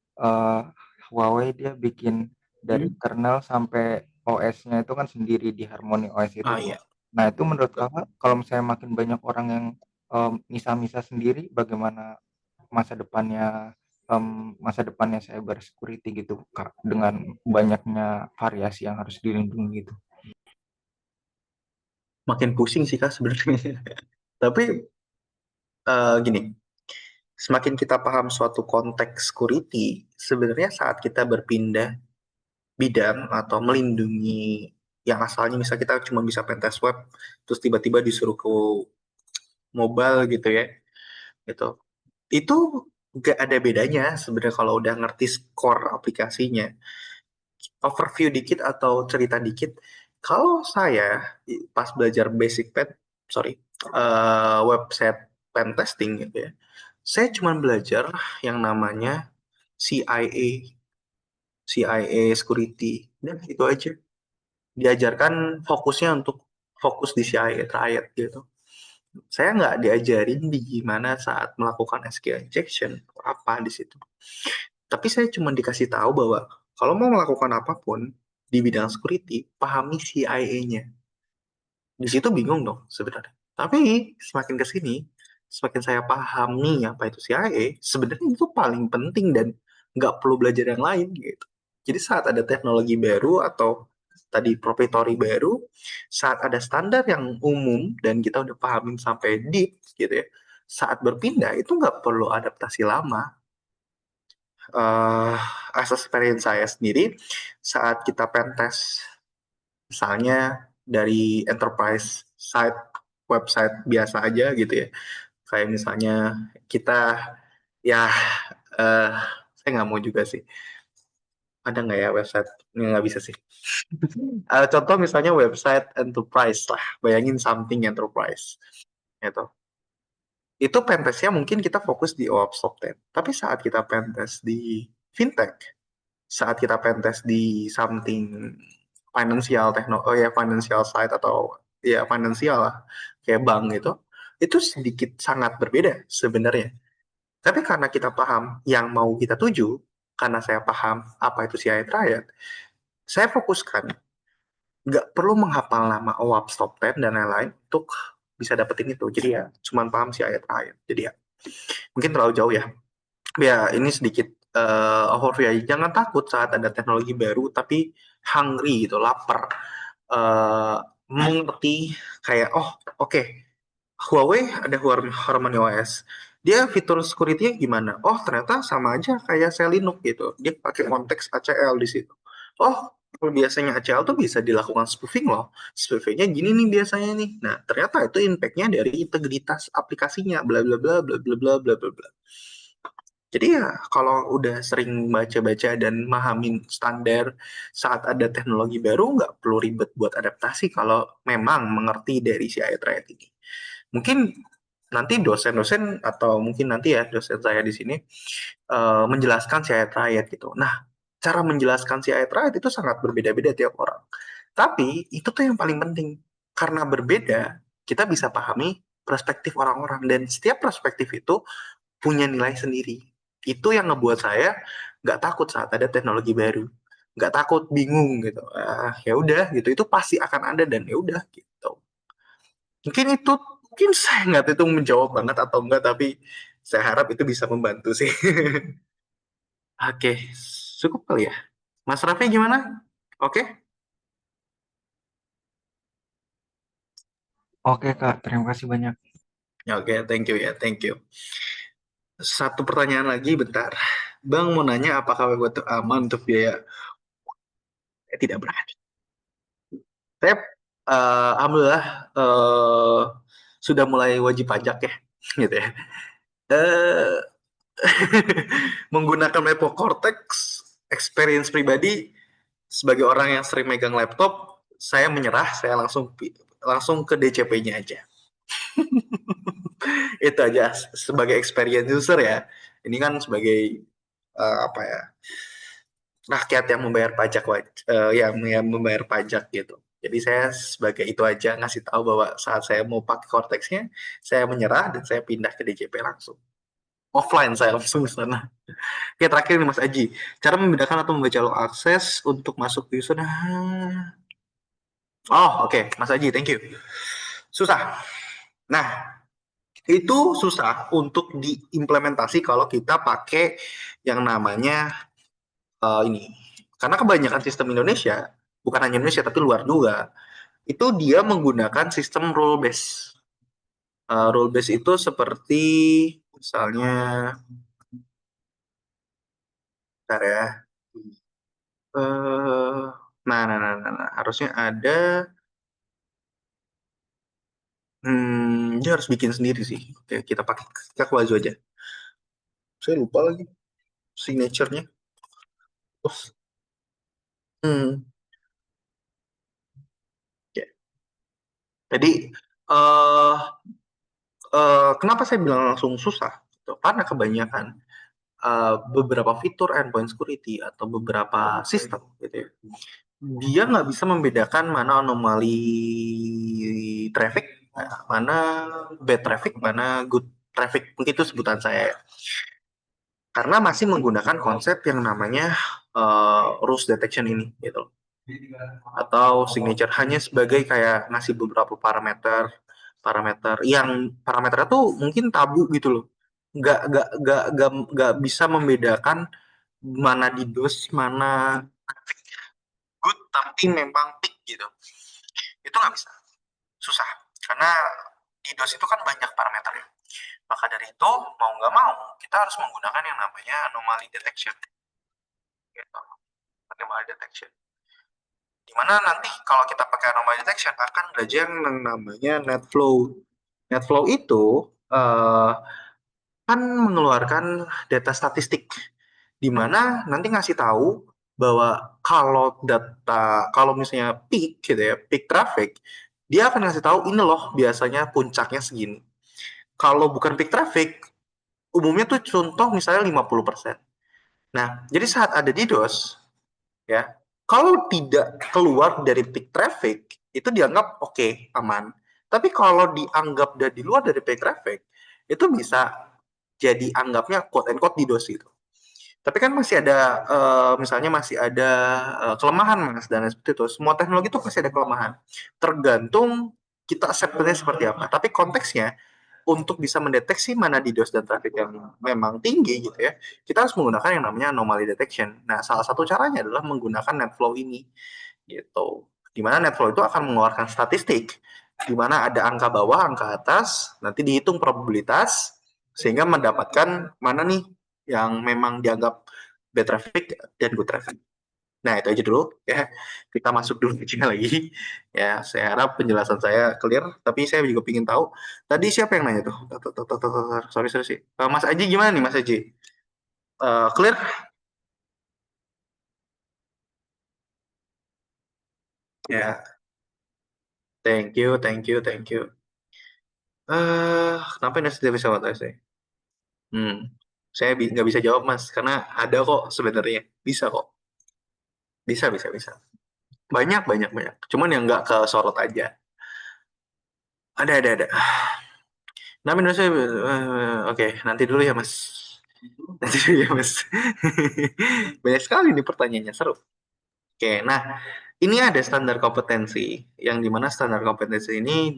E: Huawei dia bikin dari kernel sampai OS-nya itu kan sendiri di Harmony OS itu.
B: Iya.
E: Nah itu menurut Kakak kalau misalnya makin banyak orang yang misah-misah sendiri, bagaimana masa depannya cyber security gitu Kak, dengan banyaknya variasi yang harus dilindungi gitu.
B: Makin pusing sih Kak sebenarnya. Tapi gini, semakin kita paham suatu konteks security, sebenarnya saat kita berpindah bidang atau melindungi yang asalnya misalnya kita cuma bisa pentest web, terus tiba-tiba disuruh ke mobile gitu ya, gitu. Itu nggak ada bedanya sebenarnya kalau udah ngerti core aplikasinya. Overview dikit atau cerita dikit. Kalau saya pas belajar basic website pen testing gitu ya, saya cuma belajar yang namanya CIA security, dan itu aja. Diajarkan fokusnya untuk fokus di CIA triad gitu. Saya nggak diajarin di gimana saat melakukan SQL injection apa di situ. Tapi saya cuma dikasih tahu bahwa kalau mau melakukan apapun di bidang security, pahami CIA-nya. Di situ bingung dong sebenarnya. Tapi semakin ke sini, semakin saya pahami apa itu CIA, sebenarnya itu paling penting dan nggak perlu belajar yang lain gitu. Jadi saat ada teknologi baru atau tadi proprietary baru, saat ada standar yang umum dan kita udah pahamin sampai deep gitu ya, saat berpindah itu nggak perlu adaptasi lama. As experience saya sendiri, saat kita pentest misalnya dari enterprise site website biasa aja gitu ya, kayak misalnya kita ya saya nggak mau juga sih, ada nggak ya website nggak bisa sih. Contoh misalnya website enterprise lah, bayangin something enterprise gitu. Itu pentestnya mungkin kita fokus di OWASP Top 10, tapi saat kita pentest di fintech, saat kita pentest di something financial financial side atau ya financial lah, kayak bank gitu, itu sedikit sangat berbeda sebenarnya. Tapi karena kita paham yang mau kita tuju, karena saya paham apa itu CI triad, saya fokuskan nggak perlu menghafal nama OWASP Top 10 dan lain-lain untuk bisa dapetin itu. Jadi ya cuman paham CI triad. Jadi ya mungkin terlalu jauh ya. Ya, ini sedikit overview aja. Jangan takut saat ada teknologi baru, tapi hungry gitu, lapar. Mengerti kayak, oh oke, Huawei ada Harmony OS. Dia fitur security-nya gimana? Oh, ternyata sama aja kayak saya Linux gitu. Dia pakai konteks ACL di situ. Oh, biasanya ACL tuh bisa dilakukan spoofing loh. Spoofingnya gini nih biasanya nih. Nah, ternyata itu impact-nya dari integritas aplikasinya, bla bla bla bla bla bla bla bla bla. Jadi ya kalau udah sering baca-baca dan mahamin standar saat ada teknologi baru, nggak perlu ribet buat adaptasi kalau memang mengerti dari si AI Triad ini. Mungkin nanti dosen-dosen atau mungkin nanti ya dosen saya di sini menjelaskan si AI Triad gitu. Nah, cara menjelaskan si AI Triad itu sangat berbeda-beda tiap orang. Tapi itu tuh yang paling penting. Karena berbeda, kita bisa pahami perspektif orang-orang dan setiap perspektif itu punya nilai sendiri. Itu yang ngebuat saya nggak takut saat ada teknologi baru, nggak takut bingung gitu. Ya udah gitu, itu pasti akan ada dan ya udah gitu. Mungkin saya nggak tahu itu menjawab banget atau enggak, tapi saya harap itu bisa membantu sih. Oke, cukup kali ya. Mas Raffi gimana? Oke?
E: Oke Kak, terima kasih banyak.
B: Oke, thank you ya, thank you. Satu pertanyaan lagi, bentar. Bang mau nanya apakah web itu aman untuk biaya? Tidak berani. Saya alhamdulillah sudah mulai wajib pajak ya, gitu ya. Eh, menggunakan Maple Cortex, experience pribadi sebagai orang yang sering megang laptop, saya menyerah, saya langsung ke DCP-nya aja. Itu aja sebagai experience user ya. Ini kan sebagai apa ya, rakyat yang membayar pajak yang membayar pajak gitu. Jadi saya sebagai itu aja ngasih tahu bahwa saat saya mau pakai Cortex-nya, saya menyerah dan saya pindah ke DJP langsung. Offline saya langsung ke sana. Oke, terakhir nih Mas Aji. Cara membedakan atau membaca log akses untuk masuk ke user. Oh, oke. Mas Aji, thank you. Susah. Nah, itu susah untuk diimplementasi kalau kita pakai yang namanya ini. Karena kebanyakan sistem Indonesia, bukan hanya Indonesia tapi luar juga, itu dia menggunakan sistem role base. Role base itu seperti misalnya, bentar ya, Nah, harusnya ada. Dia harus bikin sendiri sih. Oke, kita pakai Kakuazu aja. Saya lupa lagi signature-nya. Terus, hmm, ya. Jadi, eh kenapa saya bilang langsung susah? Gitu. Karena kebanyakan beberapa fitur endpoint security atau beberapa sistem, gitu ya, dia nggak bisa membedakan mana anomali traffic, mana bad traffic, mana good traffic. Mungkin itu sebutan saya ya. Karena masih menggunakan konsep yang namanya rules detection ini, gitu. Atau signature hanya sebagai kayak ngasih beberapa parameter yang parameternya tuh mungkin tabu gitu loh. Nggak bisa membedakan mana DDoS, mana good tapi memang peak gitu. Itu nggak bisa, susah. Karena DDoS itu kan banyak parameternya. Maka dari itu mau nggak mau kita harus menggunakan yang namanya anomaly detection. Gitu. Anomaly detection. Dimana nanti kalau kita pakai anomaly detection akan belajar yang namanya NetFlow. NetFlow itu kan mengeluarkan data statistik, di mana nanti ngasih tahu bahwa kalau misalnya peak gitu ya, peak traffic, dia akan ngasih tahu ini loh biasanya puncaknya segini. Kalau bukan peak traffic, umumnya tuh contoh misalnya 50%. Nah, jadi saat ada DDoS, ya, kalau tidak keluar dari peak traffic, itu dianggap oke, aman. Tapi kalau dianggap di luar dari peak traffic, itu bisa jadi anggapnya quote and quote DDoS gitu. Tapi kan masih ada misalnya masih ada kelemahan Mas dan seperti itu. Semua teknologi itu pasti ada kelemahan. Tergantung kita acceptance seperti apa. Tapi konteksnya untuk bisa mendeteksi mana DDoS dan traffic yang memang tinggi gitu ya, kita harus menggunakan yang namanya anomaly detection. Nah, salah satu caranya adalah menggunakan NetFlow ini gitu. Dimana NetFlow itu akan mengeluarkan statistik di mana ada angka bawah, angka atas, nanti dihitung probabilitas sehingga mendapatkan mana nih yang memang dianggap bad traffic dan good traffic. Nah, itu aja dulu ya. Kita masuk dulu ke lagi. Ya, saya harap penjelasan saya clear, tapi saya juga ingin tahu. Tadi siapa yang nanya tuh? Sorry. Mas Aji gimana nih, Mas Aji? Clear? Ya, thank you. Kenapa ini tidak bisa buat saya? Saya nggak bisa jawab, Mas, karena ada kok sebenarnya. Bisa kok. Bisa. Banyak. Cuman yang nggak ke sorot aja. Ada. Nama Indonesia, oke, nanti dulu ya Mas. Banyak sekali nih pertanyaannya, seru. Oke, nah ini ada standar kompetensi, yang dimana standar kompetensi ini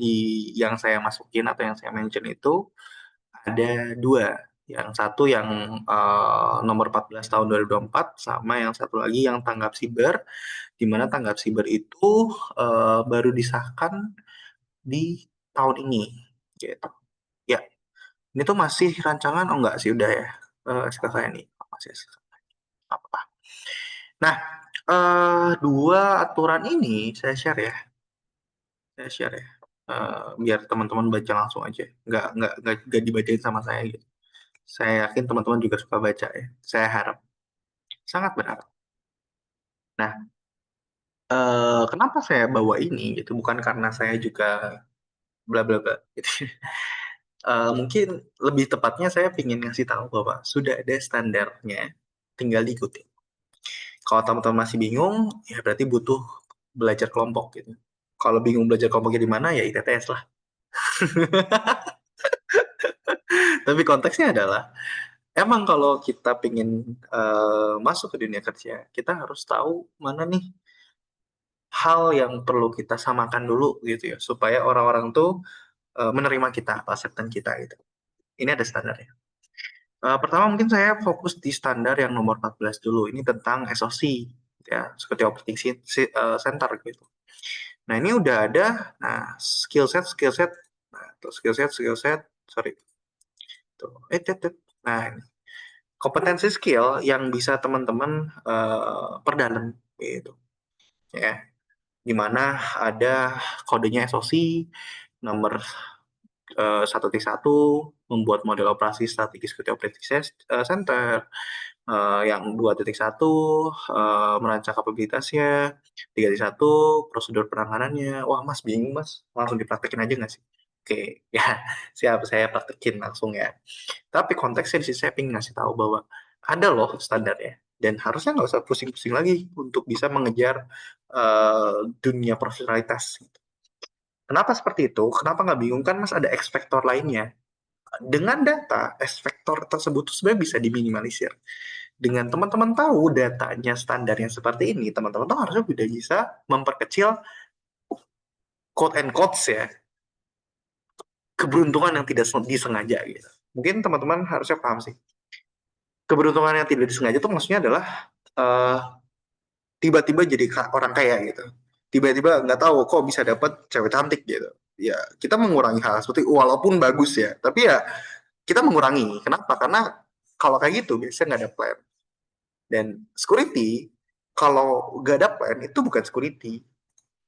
B: yang saya masukin atau yang saya mention itu ada dua. Yang satu yang nomor 14 tahun 2024, sama yang satu lagi yang tanggap siber, di mana tanggap siber itu baru disahkan di tahun ini. Gitu. Ya, ini tuh masih rancangan, enggak sih, udah ya, SKK ini masih apa. Nah, dua aturan ini saya share ya, biar teman-teman baca langsung aja, nggak dibacain sama saya gitu. Saya yakin teman-teman juga suka baca ya, saya harap, sangat berharap. Nah, kenapa saya bawa ini gitu, bukan karena saya juga bla bla bla gitu. Mungkin lebih tepatnya saya ingin ngasih tahu bahwa sudah ada standarnya, tinggal diikuti. Kalau teman-teman masih bingung, ya berarti butuh belajar kelompok gitu. Kalau bingung belajar kelompoknya di mana, ya ITTS lah. Tapi konteksnya adalah, emang kalau kita pengen masuk ke dunia kerja, kita harus tahu mana nih hal yang perlu kita samakan dulu gitu ya, supaya orang-orang tuh menerima kita, acceptance kita gitu. Ini ada standarnya. Pertama mungkin saya fokus di standar yang nomor 14 dulu. Ini tentang SOC, ya, Security Operating Center gitu. Nah, ini udah ada, nah, skill set, nah, tuh, skill set, sorry. Tuh, nah, ini. Kompetensi skill yang bisa teman-teman perdalam gitu. ya, di mana ada kodenya SOC, nomor 1.1 membuat model operasi strategi security operating center, yang 2.1 merancang kapabilitasnya, 3.1 prosedur penanganannya. Wah Mas bingung Mas, langsung dipraktekin aja nggak sih? Oke, ya siap, saya praktekin langsung ya. Tapi konteksnya di sini saya ingin ngasih tahu bahwa ada loh standarnya, dan harusnya nggak usah pusing-pusing lagi untuk bisa mengejar dunia profesionalitas. Kenapa seperti itu? Kenapa nggak bingung? Kan Mas ada X factor lainnya. Dengan data, X factor tersebut tuh sebenarnya bisa diminimalisir. Dengan teman-teman tahu datanya standarnya seperti ini, teman-teman tuh harusnya udah bisa memperkecil quote and quotes ya, keberuntungan yang tidak disengaja gitu. Mungkin teman-teman harusnya paham sih. Keberuntungan yang tidak disengaja itu maksudnya adalah tiba-tiba jadi orang kaya gitu. Tiba-tiba nggak tahu kok bisa dapat cewek cantik gitu. Ya, kita mengurangi hal seperti walaupun bagus ya, tapi ya kita mengurangi. Kenapa? Karena kalau kayak gitu biasanya nggak ada plan. Dan security, kalau nggak ada plan, itu bukan security.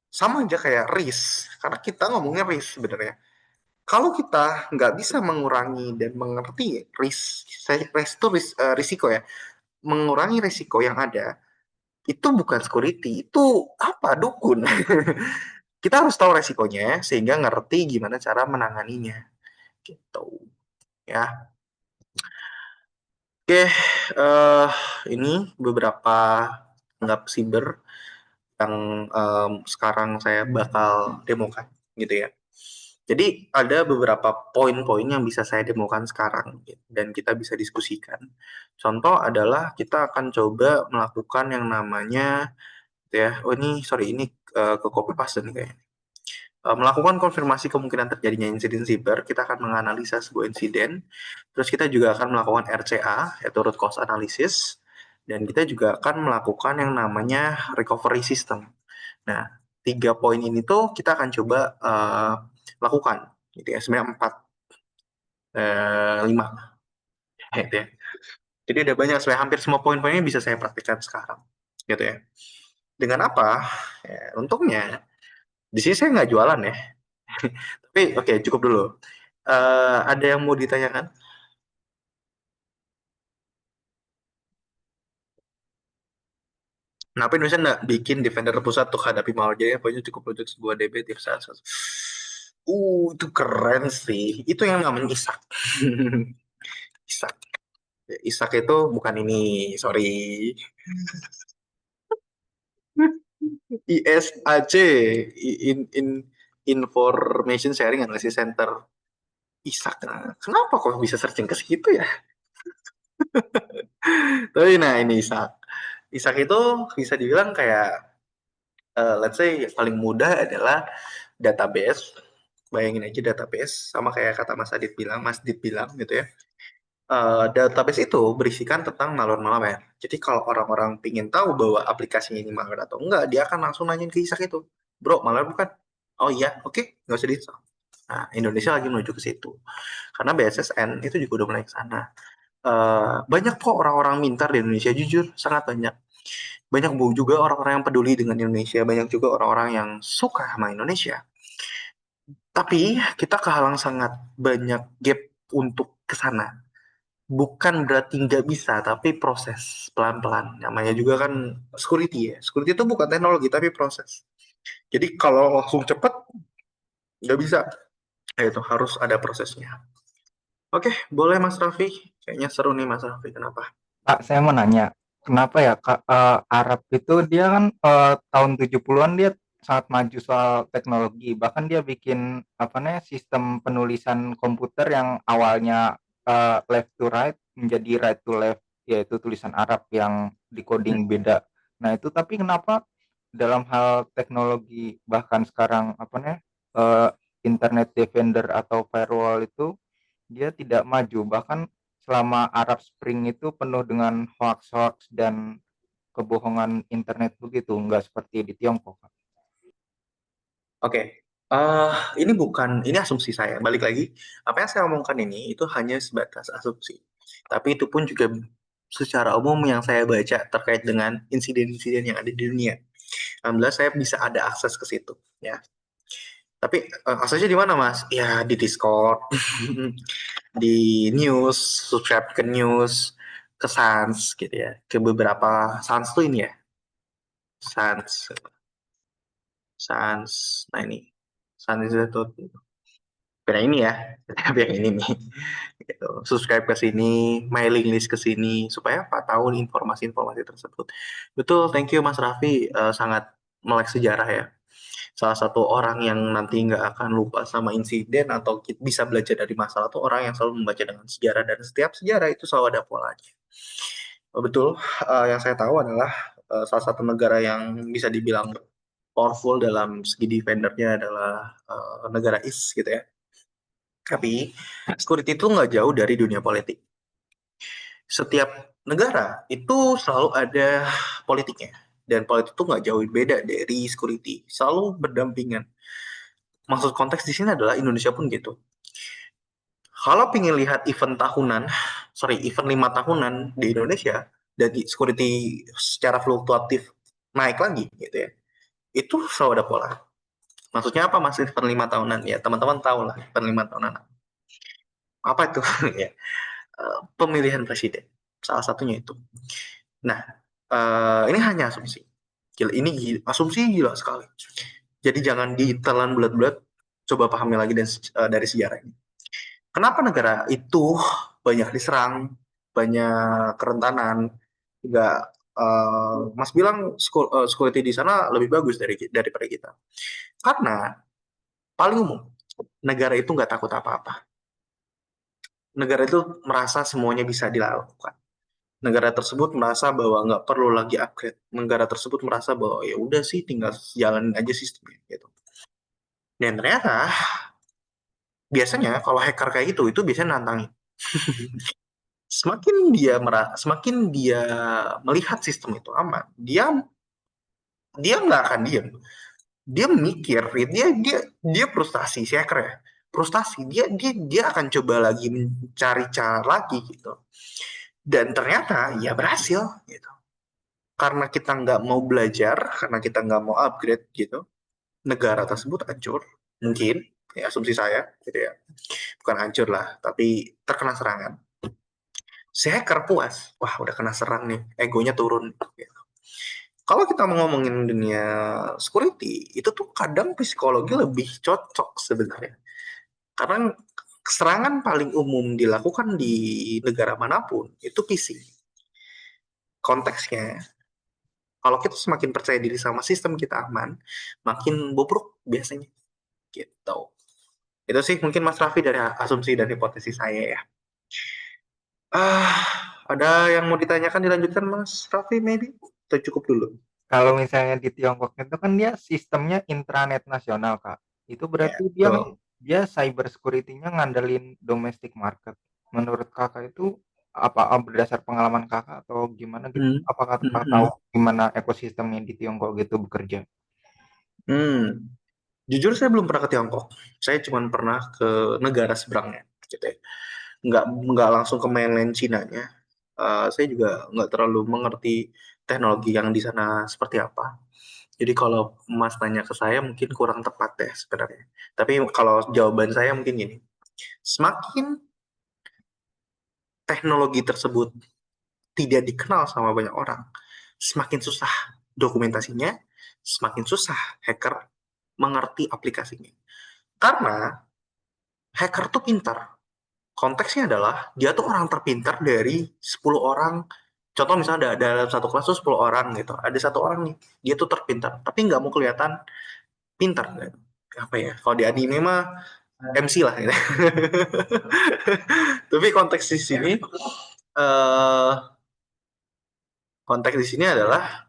B: Sama aja kayak risk, karena kita ngomongnya risk sebenarnya. Kalau kita nggak bisa mengurangi dan mengerti risk itu risiko ya, mengurangi risiko yang ada, itu bukan security, itu apa? Dukun. Kita harus tahu resikonya sehingga ngerti gimana cara menanganinya. Gitu. Ya. Oke, ini beberapa tanggap siber yang sekarang saya bakal demokan gitu ya. Jadi ada beberapa poin-poin yang bisa saya demokan sekarang gitu, dan kita bisa diskusikan. Contoh adalah kita akan coba melakukan yang namanya ya, ini ke copy paste nih kayaknya. Melakukan konfirmasi kemungkinan terjadinya insiden siber, kita akan menganalisa sebuah insiden, terus kita juga akan melakukan RCA, yaitu root cause analysis, dan kita juga akan melakukan yang namanya recovery system. Nah, 3 poin ini tuh kita akan coba lakukan, gitu ya, sebenarnya 5, gitu ya. Jadi ada banyak, sebenarnya hampir semua poin-poinnya bisa saya praktikkan sekarang, gitu ya. Dengan apa? Ya, untungnya, di sini saya nggak jualan ya. Tapi oke, cukup dulu. Ada yang mau ditanyakan? Kenapa Indonesia nggak bikin Defender pusat untuk hadapi malware? Jadi pokoknya cukup untuk sebuah DB tips. Itu keren sih. Itu yang namanya ISAC. ISAC. ISAC itu bukan ini, sorry. ISAC, Information Sharing Analysis Center. ISAC. Kenapa kok bisa searching ke situ ya? Tapi nah ini ISAC. ISAC itu bisa dibilang kayak let's say paling mudah adalah database. Bayangin aja database sama kayak kata Mas Dit bilang gitu ya. Database itu berisikan tentang malware-malware. Jadi kalau orang-orang ingin tahu bahwa aplikasinya ini malware atau enggak, dia akan langsung nanyain ke ISAC itu. Bro, malware bukan? Oh iya, oke, nggak usah di-install. Nah, Indonesia lagi menuju ke situ. Karena BSSN itu juga udah mulai ke sana. Banyak kok orang-orang pintar di Indonesia, jujur, sangat banyak. Banyak juga orang-orang yang peduli dengan Indonesia, banyak juga orang-orang yang suka sama Indonesia. Tapi kita kehalang sangat banyak gap untuk ke sana. Bukan berarti nggak bisa, tapi proses pelan-pelan. Namanya juga kan security ya. Security itu bukan teknologi, tapi proses. Jadi kalau langsung cepat, nggak bisa. Itu harus ada prosesnya. Oke, boleh Mas Raffi. Kayaknya seru nih Mas Raffi. Kenapa?
E: Pak, saya mau nanya, kenapa ya Arab itu dia kan tahun 70-an dia sangat maju soal teknologi, bahkan dia bikin sistem penulisan komputer yang awalnya left to right menjadi right to left, yaitu tulisan Arab yang decoding beda. Nah itu, tapi kenapa dalam hal teknologi bahkan sekarang Internet Defender atau firewall itu dia tidak maju, bahkan selama Arab Spring itu penuh dengan hoax-hoax dan kebohongan internet begitu, nggak seperti di Tiongkok.
B: Oke, ini asumsi saya. Balik lagi, apa yang saya omongkan ini itu hanya sebatas asumsi. Tapi itu pun juga secara umum yang saya baca terkait dengan insiden-insiden yang ada di dunia. Alhamdulillah saya bisa ada akses ke situ, ya. Tapi aksesnya di mana, Mas? Ya di Discord, di news, subscribe ke news, ke Sans gitu ya. Ke beberapa Sans tuh ini ya. Sans. Nah ini. Sans Institute. Yang ini ya. Tapi yang ini nih. Gitu. Subscribe ke sini, mailing list ke sini supaya apa tahu informasi-informasi tersebut. Betul, thank you Mas Raffi, sangat melek sejarah ya. Salah satu orang yang nanti nggak akan lupa sama insiden atau bisa belajar dari masalah tuh orang yang selalu membaca dengan sejarah, dan setiap sejarah itu selalu ada polanya. Betul, yang saya tahu adalah salah satu negara yang bisa dibilang powerful dalam segi defendernya adalah negara East gitu ya. Tapi security itu nggak jauh dari dunia politik. Setiap negara itu selalu ada politiknya, dan politik itu nggak jauh beda dari security, selalu berdampingan. Maksud konteks di sini adalah Indonesia pun gitu. Kalau ingin lihat event 5 tahunan di Indonesia, dan security secara fluktuatif naik lagi gitu ya, itu selalu ada pola. Maksudnya apa Mas event 5 tahunan? Ya teman-teman tahu lah event 5 tahunan. Apa itu? Ya, pemilihan presiden. Salah satunya itu. Nah, ini hanya asumsi. Ini asumsi gila sekali. Jadi jangan ditelan bulat-bulat, coba pahami lagi dari sejarah ini. Kenapa negara itu banyak diserang, banyak kerentanan, hingga Mas bilang security di sana lebih bagus daripada kita. Karena paling umum, negara itu nggak takut apa-apa. Negara itu merasa semuanya bisa dilakukan. Negara tersebut merasa bahwa nggak perlu lagi upgrade. Negara tersebut merasa bahwa ya udah sih tinggal jalanin aja sistemnya gitu. Dan ternyata biasanya kalau hacker kayak gitu itu biasanya nantangin. Semakin dia melihat sistem itu aman, dia nggak akan diam. Dia mikir, dia frustasi, si hacker ya. Frustasi, dia akan coba lagi mencari cara lagi gitu. Dan ternyata ya berhasil gitu. Karena kita nggak mau belajar, karena kita nggak mau upgrade gitu, negara tersebut hancur. Mungkin, ya asumsi saya gitu ya. Bukan hancur lah, tapi terkena serangan. Si hacker puas, wah udah kena serang nih, egonya turun. Gitu. Kalau kita mau ngomongin dunia security, itu tuh kadang psikologi lebih cocok sebenarnya. Karena serangan paling umum dilakukan di negara manapun, itu phishing. Konteksnya, kalau kita semakin percaya diri sama sistem kita aman, makin bobrok biasanya. Gitu. Itu sih mungkin Mas Raffi dari asumsi dan hipotesis saya ya. Ada yang mau ditanyakan dilanjutkan Mas Raffi maybe? Atau cukup dulu?
E: Kalau misalnya di Tiongkok itu kan dia sistemnya intranet nasional, Kak. Itu berarti dia cyber security-nya ngandelin domestic market. Menurut Kakak itu apa berdasar pengalaman Kakak atau gimana gitu? Apakah Kakak tahu gimana ekosistemnya di Tiongkok gitu bekerja?
B: Jujur saya belum pernah ke Tiongkok. Saya cuma pernah ke negara seberangnya gitu ya. Nggak langsung ke mainland Cina-nya. Saya juga nggak terlalu mengerti teknologi yang di sana seperti apa. Jadi kalau Mas tanya ke saya mungkin kurang tepat ya sebenarnya. Tapi kalau jawaban saya mungkin gini. Semakin teknologi tersebut tidak dikenal sama banyak orang, semakin susah dokumentasinya, semakin susah hacker mengerti aplikasinya. Karena hacker tuh pintar. Konteksnya adalah dia tuh orang terpintar dari 10 orang. Contoh misalnya dalam satu kelas tuh 10 orang gitu. Ada satu orang nih, dia tuh terpintar, tapi nggak mau kelihatan pintar. Apa ya? Kalau di anime mah MC lah gitu. Tapi konteks di sini adalah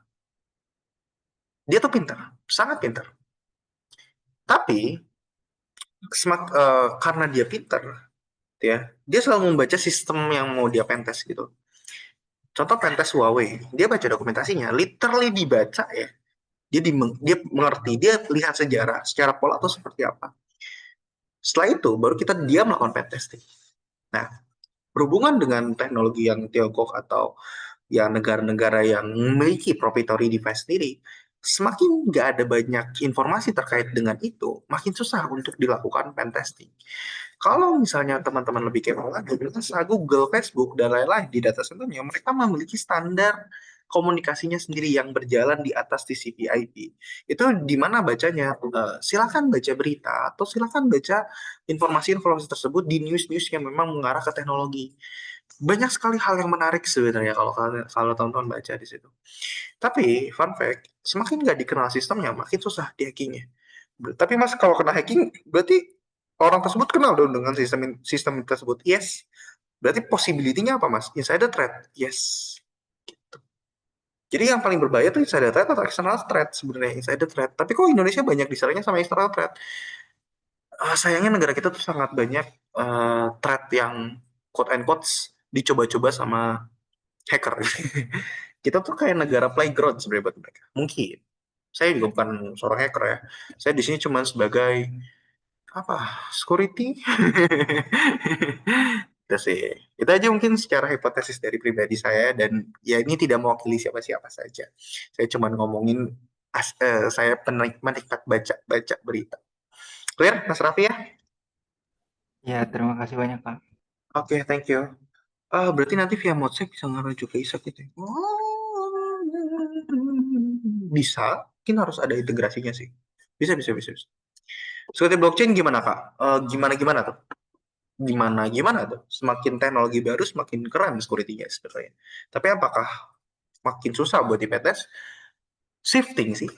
B: dia tuh pintar, sangat pintar. Tapi karena dia pintar, ya, dia selalu membaca sistem yang mau dia pentes gitu. Contoh pentes Huawei, dia baca dokumentasinya, literally dibaca ya. Dia mengerti, dia lihat sejarah, secara pola itu seperti apa. Setelah itu, baru dia melakukan pen testing. Nah, berhubungan dengan teknologi yang Tiongkok atau yang negara-negara yang memiliki proprietary device sendiri, semakin nggak ada banyak informasi terkait dengan itu, makin susah untuk dilakukan pen testing. Kalau misalnya teman-teman lebih kepo lagi, bisa Google, Facebook, dan lain-lain di data centernya, mereka memiliki standar komunikasinya sendiri yang berjalan di atas TCP/IP. Itu di mana bacanya? Silakan baca berita atau silakan baca informasi-informasi tersebut di news-news yang memang mengarah ke teknologi. Banyak sekali hal yang menarik sebenarnya kalau teman-teman baca di situ. Tapi fun fact, semakin nggak dikenal sistemnya, makin susah di-hacking-nya. Tapi Mas, kalau kena hacking, berarti orang tersebut kenal dong dengan sistem tersebut. Yes. Berarti possibility-nya apa, Mas? Insider threat. Yes. Gitu. Jadi yang paling berbahaya tuh insider threat atau external threat sebenarnya, insider threat. Tapi kok Indonesia banyak diserangnya sama external threat? Sayangnya negara kita tuh sangat banyak threat yang quote and quotes dicoba-coba sama hacker. Kita tuh kayak negara playground sebenarnya buat mereka. Mungkin. Saya juga bukan seorang hacker ya. Saya di sini cuma sebagai apa? Security. Itu sih. Itu aja mungkin secara hipotesis dari pribadi saya dan ya ini tidak mewakili siapa-siapa saja. Saya cuma ngomongin saya penikmat baca berita. Clear, Mas Raffi ya?
E: Ya, terima kasih banyak, Kak.
B: Oke, thank you. Berarti nanti via Modsec bisa ngaruh juga Isak gitu ya? Bisa, mungkin harus ada integrasinya sih. Bisa. Security blockchain gimana, Kak? Gimana tuh? Gimana tuh? Semakin teknologi baru, semakin keren security-nya sebenarnya. Tapi apakah makin susah buat dipetes? Shifting sih.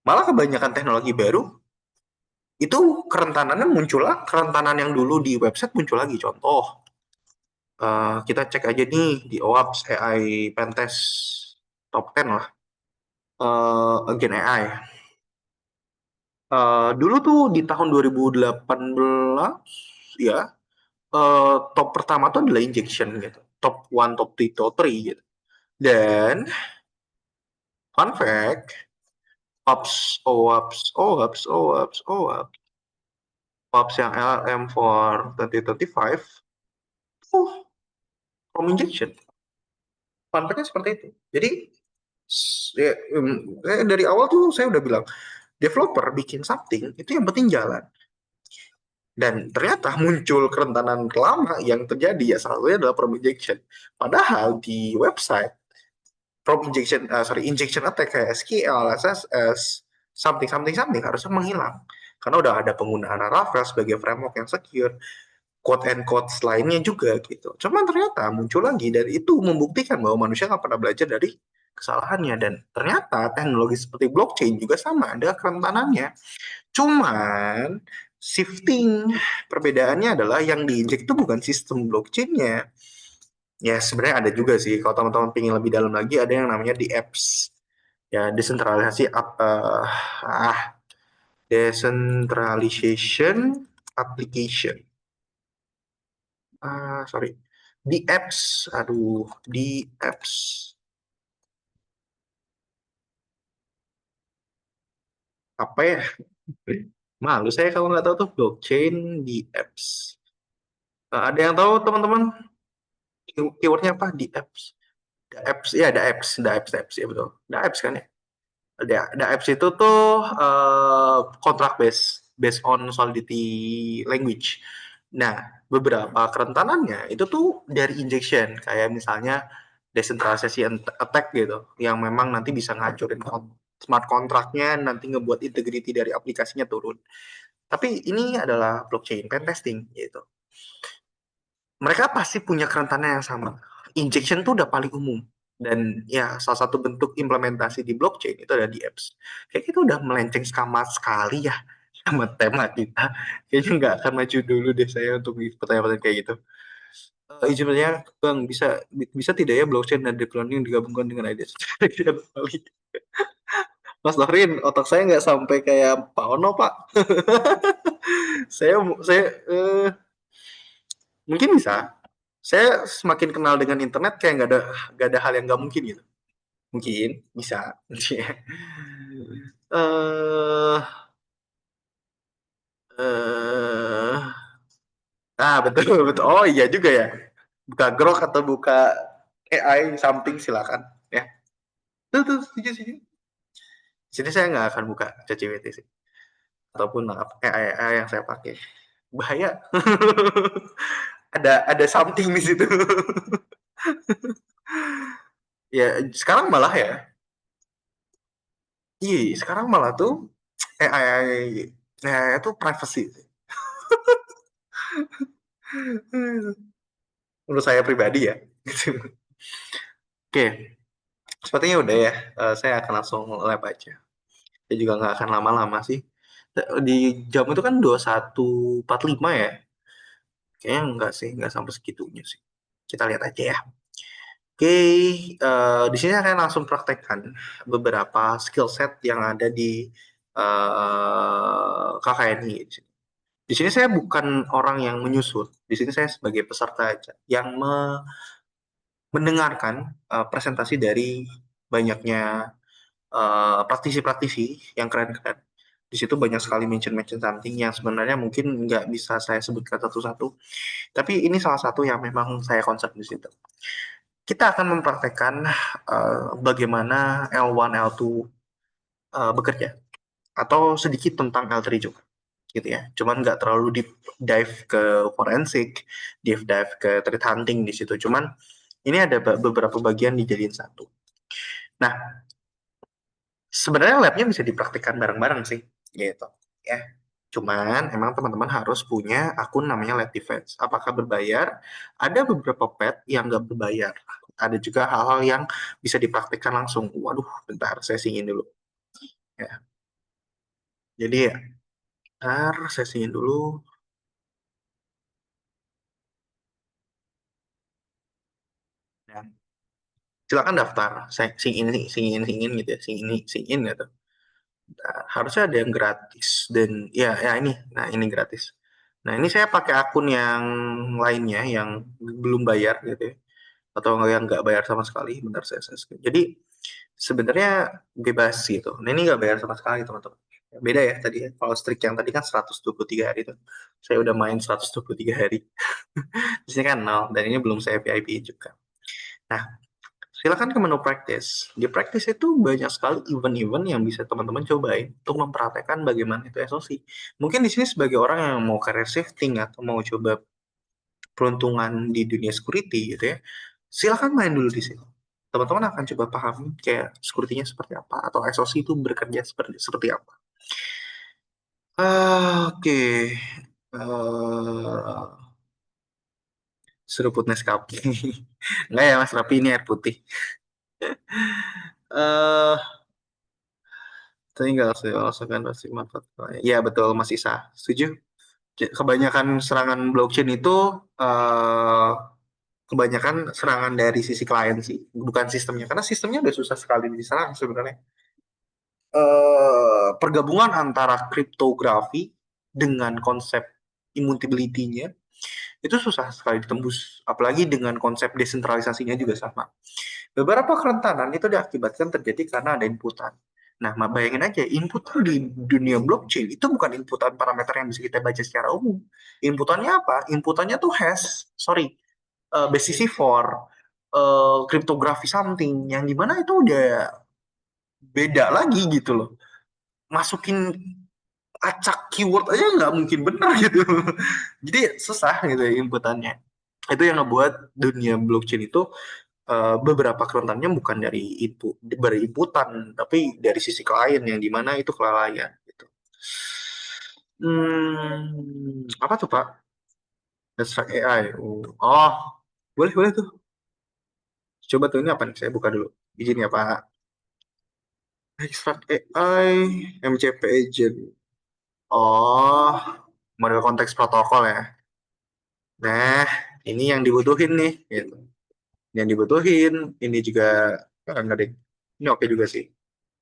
B: Malah kebanyakan teknologi baru, itu kerentanan yang dulu di website muncul lagi. Contoh, kita cek aja nih di OWASP AI Pentest top 10 lah. Again AI. Dulu tuh di tahun 2018 ya, top pertama tuh adalah injection gitu. Top 1, top 2, top 3 gitu. Dan fun fact, OWASP yang LLM for 2025 from injection. Fun fact-nya seperti itu. Jadi ya, dari awal tuh saya udah bilang, developer bikin something, itu yang penting jalan. Dan ternyata muncul kerentanan lama yang terjadi ya salah satunya adalah prompt injection. Padahal di website injection attack kayak SQL, SSS, something harusnya menghilang karena udah ada penggunaan Laravel sebagai framework yang secure, quote and quotes lainnya juga gitu. Cuman ternyata muncul lagi dan itu membuktikan bahwa manusia nggak pernah belajar dari kesalahannya dan ternyata teknologi seperti blockchain juga sama ada kerentanannya. Cuman shifting perbedaannya adalah yang diinjek itu bukan sistem blockchain-nya. Ya sebenarnya ada juga sih kalau teman-teman pengen lebih dalam lagi ada yang namanya di apps ya decentralization application. Sorry, di apps apa ya, malu saya kalau nggak tahu tuh blockchain di apps. Ada yang tahu teman-teman keywordnya apa di apps? Apps ya, ada apps ya betul, ada apps kan ya. Ada apps itu tuh kontrak based on solidity language. Nah, beberapa kerentanannya itu tuh dari injection, kayak misalnya decentralisasi attack gitu, yang memang nanti bisa ngancurin smart contract-nya, nanti ngebuat integrity dari aplikasinya turun. Tapi ini adalah blockchain pen testing gitu. Mereka pasti punya kerentanan yang sama. Injection tuh udah paling umum. Dan ya salah satu bentuk implementasi di blockchain itu ada di apps. Kayak kita udah melenceng sama sekali ya sama tema kita. Kayaknya nggak akan maju dulu deh saya untuk pertanyaan-pertanyaan kayak gitu. Izin bertanya, Bang, bisa tidak ya blockchain dan deep learning digabungkan dengan ide Mas Dorin, otak saya nggak sampai kayak Pak Ono, Pak. saya mungkin bisa. Saya semakin kenal dengan internet kayak nggak ada hal yang nggak mungkin gitu. Mungkin bisa. Betul. Oh iya juga ya. Buka Grok atau buka AI something silakan ya. Tuh setuju. Sini saya nggak akan buka ChatGPT sih, ataupun AI yang saya pakai. Bahaya. ada something di situ. Ya, sekarang malah ya. Iya, sekarang malah tuh AI itu privacy. Menurut saya pribadi ya. Gitu. Oke, sepertinya udah ya. Saya akan langsung lab aja. Saya juga nggak akan lama-lama sih. Di jam itu kan 21.45 ya. Kayaknya enggak sih, nggak sampai segitunya sih. Kita lihat aja ya. Oke, di sini akan langsung praktekkan beberapa skill set yang ada di KKNI. Di sini saya bukan orang yang menyusun. Di sini saya sebagai peserta aja yang mendengarkan presentasi dari banyaknya praktisi-praktisi yang keren-keren. Di situ banyak sekali mention something yang sebenarnya mungkin nggak bisa saya sebutkan satu-satu. Tapi ini salah satu yang memang saya konsep di situ. Kita akan mempraktekkan bagaimana L1, L2 bekerja. Atau sedikit tentang L3 juga. Gitu ya. Cuman nggak terlalu deep dive ke forensik, deep dive ke threat hunting di situ. Cuman ini ada beberapa bagian dijadiin satu. Nah, sebenarnya labnya bisa dipraktikkan bareng-bareng sih, gitu ya. Cuman emang teman-teman harus punya akun namanya Lab Defense. Apakah berbayar? Ada beberapa pet yang nggak berbayar. Ada juga hal-hal yang bisa dipraktikkan langsung. Waduh, bentar, saya singin dulu. Ya. Jadi ya, bentar, saya singin dulu. Ya. Silakan daftar. Saya singin gitu ya, singin gitu. Nah, harusnya ada yang gratis dan ya ini, nah ini gratis. Nah ini saya pakai akun yang lainnya yang belum bayar gitu ya, atau yang nggak bayar sama sekali. Bentar saya screen. Jadi sebenarnya bebas gitu. Nah ini nggak bayar sama sekali teman-teman. Beda ya tadi ya. Kalau streak yang tadi kan 123 hari tuh. Saya udah main 123 hari. Di sini kan 0 dan ini belum saya VIP juga. Nah, silakan ke menu practice. Di practice itu banyak sekali event-event yang bisa teman-teman cobain untuk mempraktekkan bagaimana itu SOC. Mungkin di sini sebagai orang yang mau career shifting atau mau coba peruntungan di dunia security gitu ya, silakan main dulu di sini. Teman-teman akan coba pahami kayak security-nya seperti apa atau SOC itu bekerja seperti apa. Oke. Seruput Nescafe. Enggak ya Mas Rapi, ini air putih. Eh tinggal saya rasakan pasti manfaat. Ya betul Mas Isa, setuju. Kebanyakan serangan blockchain itu kebanyakan serangan dari sisi klien sih, bukan sistemnya. Karena sistemnya udah susah sekali diserang sebenarnya. Pergabungan antara kriptografi dengan konsep immutability-nya itu susah sekali ditembus, apalagi dengan konsep desentralisasinya juga sama. Beberapa kerentanan itu diakibatkan terjadi karena ada inputan. Nah, bayangin aja, inputan di dunia blockchain itu bukan inputan parameter yang bisa kita baca secara umum. Inputannya apa? Inputannya tuh BSC4, kriptografi something, yang dimana itu udah beda lagi gitu loh. Masukin acak keyword aja nggak mungkin benar gitu. Jadi susah gitu ya inputannya. Itu yang ngebuat dunia blockchain itu beberapa kerentanannya bukan dari inputan, tapi dari sisi klien yang dimana itu kelalaian gitu. Apa tuh Pak? Extract AI. Oh, boleh tuh. Coba tuh ini apa nih? Saya buka dulu. Izin ya Pak. Extract AI, MCP agent. Oh, model konteks protokol ya. Nah, ini yang dibutuhin nih. Gitu. Yang dibutuhin, ini juga enggak deh. Ini oke juga sih.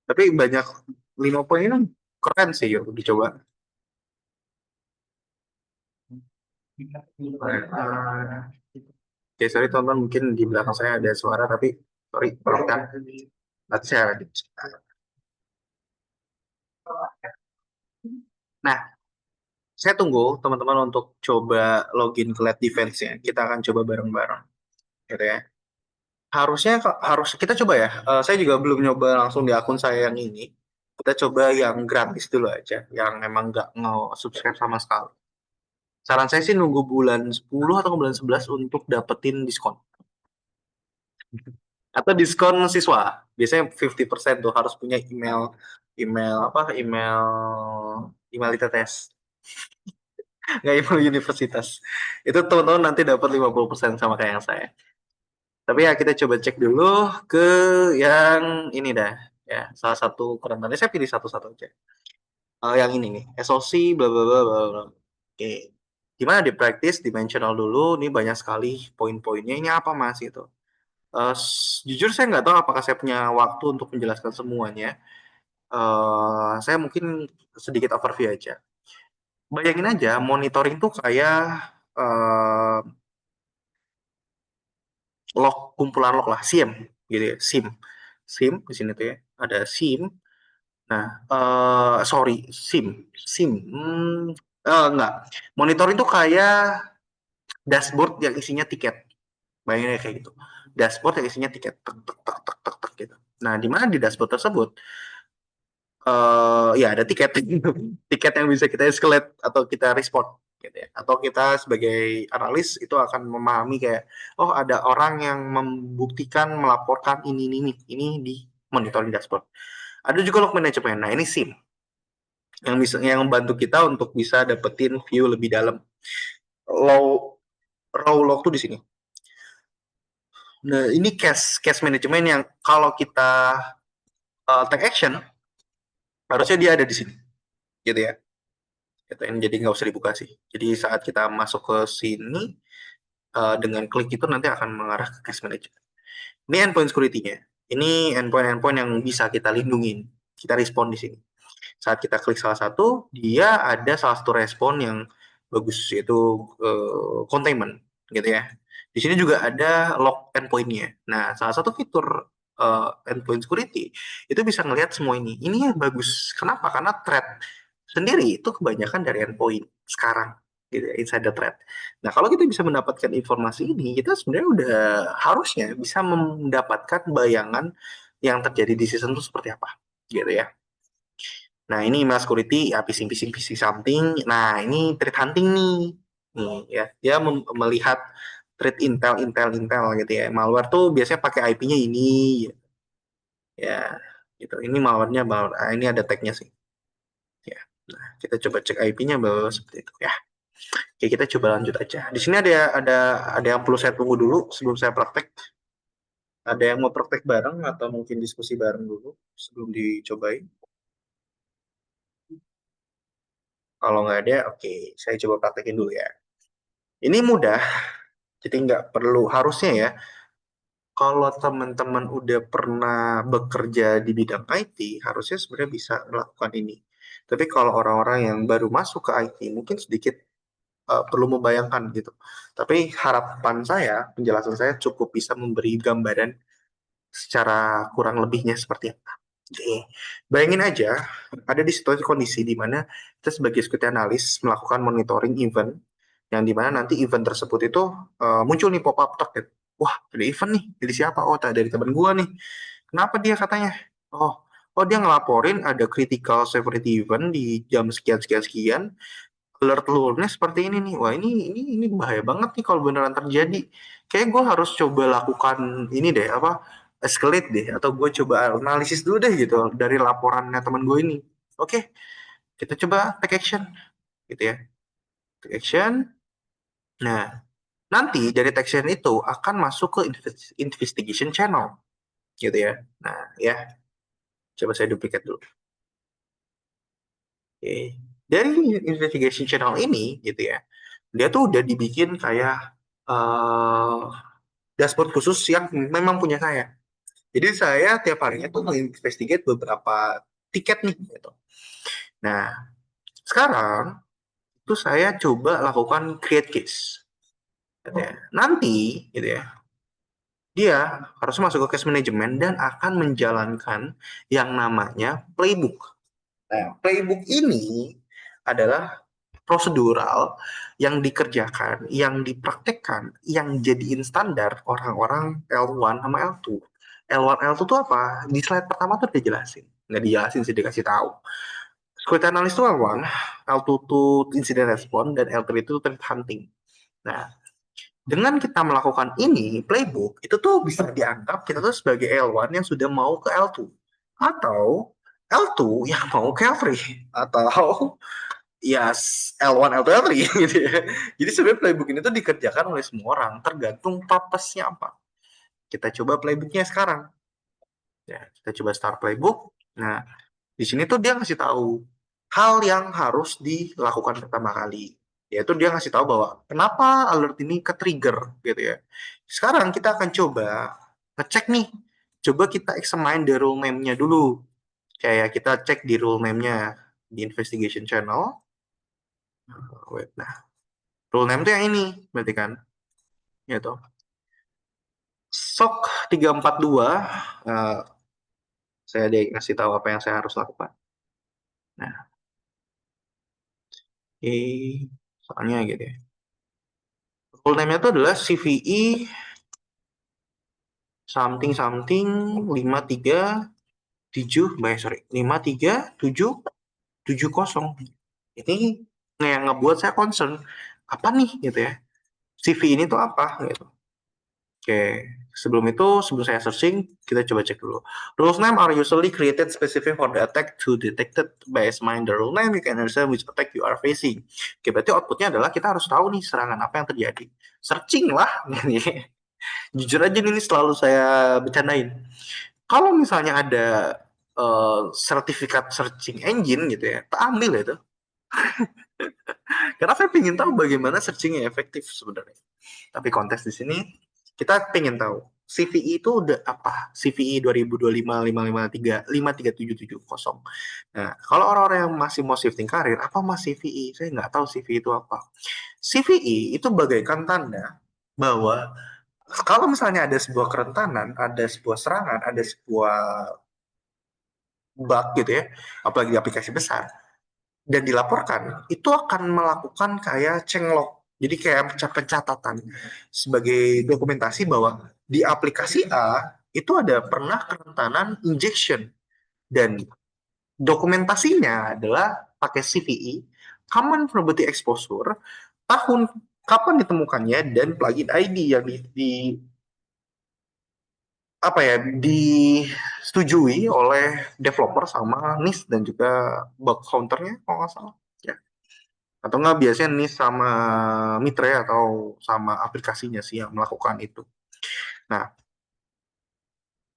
B: Tapi banyak 5 poin ini keren sih untuk dicoba. Oke, sorry teman-teman, mungkin di belakang saya ada suara, tapi sorry, maafkan. Nanti saya lanjut. Nah, saya tunggu teman-teman untuk coba login ke Lab Defense-nya. Kita akan coba bareng-bareng. Gitu ya. Harus kita coba ya. Saya juga belum nyoba langsung di akun saya yang ini. Kita coba yang gratis dulu aja, yang emang nggak subscribe sama sekali. Saran saya sih nunggu bulan 10 atau bulan 11 untuk dapetin diskon. Atau diskon siswa. Biasanya 50% tuh harus punya email ITTS. Nggak email universitas. Itu teman-teman nanti dapat 50% sama kayak yang saya. Tapi ya kita coba cek dulu ke yang ini dah. Ya, salah satu kurangannya saya pilih satu-satu aja. Yang ini nih, SOC bla bla bla bla bla. Oke. Gimana di practice dimensional dulu, ini banyak sekali poin-poinnya. Ini apa Mas gitu. Jujur saya nggak tahu apakah saya punya waktu untuk menjelaskan semuanya. Saya mungkin sedikit overview aja. Bayangin aja, monitoring tuh kayak kumpulan log lah, SIEM gitu ya, SIM di sini tuh ya, ada SIM. Nah, SIM. Enggak. Monitoring tuh kayak dashboard yang isinya tiket. Bayangin kayak gitu. Dashboard yang isinya tiket, tek gitu. Nah, di mana di dashboard tersebut ya ada tiket tiket yang bisa kita escalate atau kita respon gitu ya, atau kita sebagai analis itu akan memahami kayak oh ada orang yang membuktikan melaporkan ini di monitoring dashboard. Ada juga log management. Nah ini SIM yang membantu kita untuk bisa dapetin view lebih dalam. Raw log tuh di sini. Nah ini case management yang kalau kita take action harusnya dia ada di sini gitu ya. Jadi nggak usah dibuka sih. Jadi saat kita masuk ke sini dengan klik itu nanti akan mengarah ke case management. Ini endpoint security-nya. Ini endpoint yang bisa kita lindungin. Kita respon di sini. Saat kita klik salah satu, dia ada salah satu respon yang bagus, yaitu containment gitu ya. Di sini juga ada log endpoint-nya. Nah, salah satu fitur endpoint security itu bisa ngelihat semua ini. Ini yang bagus. Kenapa? Karena threat sendiri itu kebanyakan dari endpoint sekarang gitu ya, insider threat. Nah, kalau kita bisa mendapatkan informasi ini, kita sebenarnya udah harusnya bisa mendapatkan bayangan yang terjadi di season itu seperti apa gitu ya. Nah, ini email security, ya phishing something. Nah, ini threat hunting nih. Nih ya, dia melihat threat intel gitu ya. Malware tuh biasanya pakai IP-nya ini ya. Gitu. Ini malware-nya ini ada tag-nya sih. Ya. Nah, kita coba cek IP-nya bahwa seperti itu ya. Oke, kita coba lanjut aja. Di sini ada yang perlu saya tunggu dulu sebelum saya praktek. Ada yang mau praktek bareng atau mungkin diskusi bareng dulu sebelum dicobain? Kalau nggak ada, oke, saya coba praktekin dulu ya. Ini mudah, jadi nggak perlu, harusnya ya, kalau teman-teman udah pernah bekerja di bidang IT, harusnya sebenarnya bisa melakukan ini. Tapi kalau orang-orang yang baru masuk ke IT, mungkin sedikit perlu membayangkan gitu. Tapi harapan saya, penjelasan saya cukup bisa memberi gambaran secara kurang lebihnya seperti apa. Oke. Bayangin aja, ada di situasi kondisi di mana kita sebagai security analis melakukan monitoring event, yang di mana nanti event tersebut itu muncul nih pop-up target. Wah, ada event nih, dari siapa? Oh, dari teman gua nih. Kenapa dia katanya? Oh dia ngelaporin ada critical security event di jam sekian. Alert-alertnya seperti ini nih. Wah, ini bahaya banget nih kalau beneran terjadi. Kayak gue harus coba lakukan ini deh, escalate deh, atau gue coba analisis dulu deh gitu dari laporannya teman gue ini. Oke, kita coba take action gitu ya. Take action. Nah, nanti dari take action itu akan masuk ke investigation channel gitu ya. Nah, ya. Coba saya duplicate dulu. Oke. Dari investigation channel ini gitu ya, dia tuh udah dibikin kayak dashboard khusus yang memang punya saya. Jadi saya tiap harinya tuh menginvestigate beberapa tiket nih gitu. Nah, sekarang itu saya coba lakukan create case. Gitu ya. Nanti gitu ya, dia harus masuk ke case management dan akan menjalankan yang namanya playbook. Nah, playbook ini adalah prosedural yang dikerjakan, yang dipraktekkan, yang jadiin standar orang-orang L1 sama L2. L1, L2 itu apa? Di slide pertama tuh udah jelasin. nggak dijelasin sih, dikasih tahu. Security analyst itu L1, L2 itu incident response, dan L3 itu threat hunting. Nah, dengan kita melakukan ini, playbook, itu tuh bisa dianggap kita tuh sebagai L1 yang sudah mau ke L2. Atau L2 yang mau ke L3. Atau ya L1, L2, L3 gitu ya. Jadi sebenarnya playbook ini tuh dikerjakan oleh semua orang, tergantung purpose-nya apa. Kita coba playbooknya sekarang. Ya, kita coba start playbook. Nah, di sini tuh dia ngasih tahu hal yang harus dilakukan pertama kali. Yaitu dia ngasih tahu bahwa kenapa alert ini ke-trigger gitu ya. Sekarang kita akan coba ngecek nih. Coba kita examine the rule name-nya dulu. Kayak kita cek di rule name-nya di investigation channel. Wait, nah, rule name itu yang ini, berarti kan? Gitu. SOC 342, saya ngasih tahu apa yang saya harus lakukan. Nah, soalnya gitu ya. Rule name-nya itu adalah CVE something 5370. Ini yang ngebuat saya concern. Apa nih gitu ya? CV ini tuh apa gitu. Oke, sebelum saya searching, kita coba cek dulu. Rules name are usually created specific for the attack to detected by examining the rule name. You can understand which attack you are facing. Oke, berarti outputnya adalah kita harus tahu nih serangan apa yang terjadi. Searching lah. Jujur aja ini selalu saya bercandain. Kalau misalnya ada sertifikat searching engine gitu ya, tak ambil ya itu. Karena saya ingin tahu bagaimana searchingnya efektif sebenarnya. Tapi konteks di sini kita pengen tahu CVE itu udah apa? CVE 2025-553-53770. Nah, kalau orang-orang yang masih mau shifting karir, apa mas CVE? Saya nggak tahu CVE itu apa. CVE itu bagaikan tanda bahwa kalau misalnya ada sebuah kerentanan, ada sebuah serangan, ada sebuah bug gitu ya, apalagi di aplikasi besar, dan dilaporkan, itu akan melakukan kayak changelog. Jadi kayak pencatatan sebagai dokumentasi bahwa di aplikasi A itu ada pernah kerentanan injection, dan dokumentasinya adalah pakai CVE, common vulnerability exposure, tahun kapan ditemukannya, dan plugin ID yang disetujui oleh developer sama NIST dan juga bug counternya kalau nggak salah ya. Atau nggak biasanya NIST sama Mitre atau sama aplikasinya sih yang melakukan itu. Nah,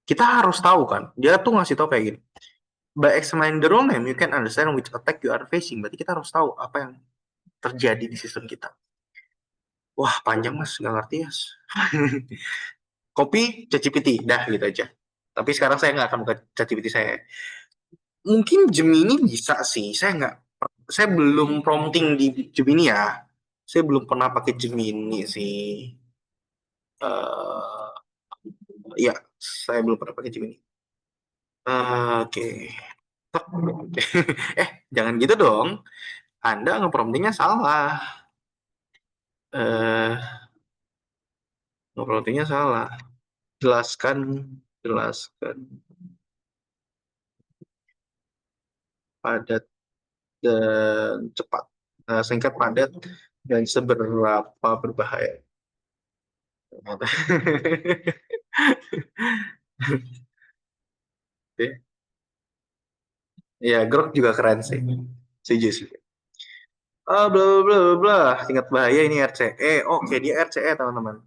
B: kita harus tahu kan, dia tuh ngasih tahu kayak gini. By examining the role name, you can understand which attack you are facing. Berarti kita harus tahu apa yang terjadi di sistem kita. Wah, panjang mas, nggak ngerti mas. Copy ChatGPT, dah gitu aja. Tapi sekarang saya nggak akan buka ChatGPT saya. Mungkin Gemini bisa sih, saya belum prompting di Gemini ya. Saya belum pernah pakai Gemini sih. Ya, saya belum pernah pakai Gemini. Oke. Jangan gitu dong. Anda nge-promptingnya salah. Nge-promptingnya salah. Jelaskan padat dan cepat. Singkat, padat, dan seberapa berbahaya. Ya, Grok juga keren sih. Setuju sih. Bla bla bla bla. Tingkat bahaya ini RCE. Oke, dia RCE teman-teman.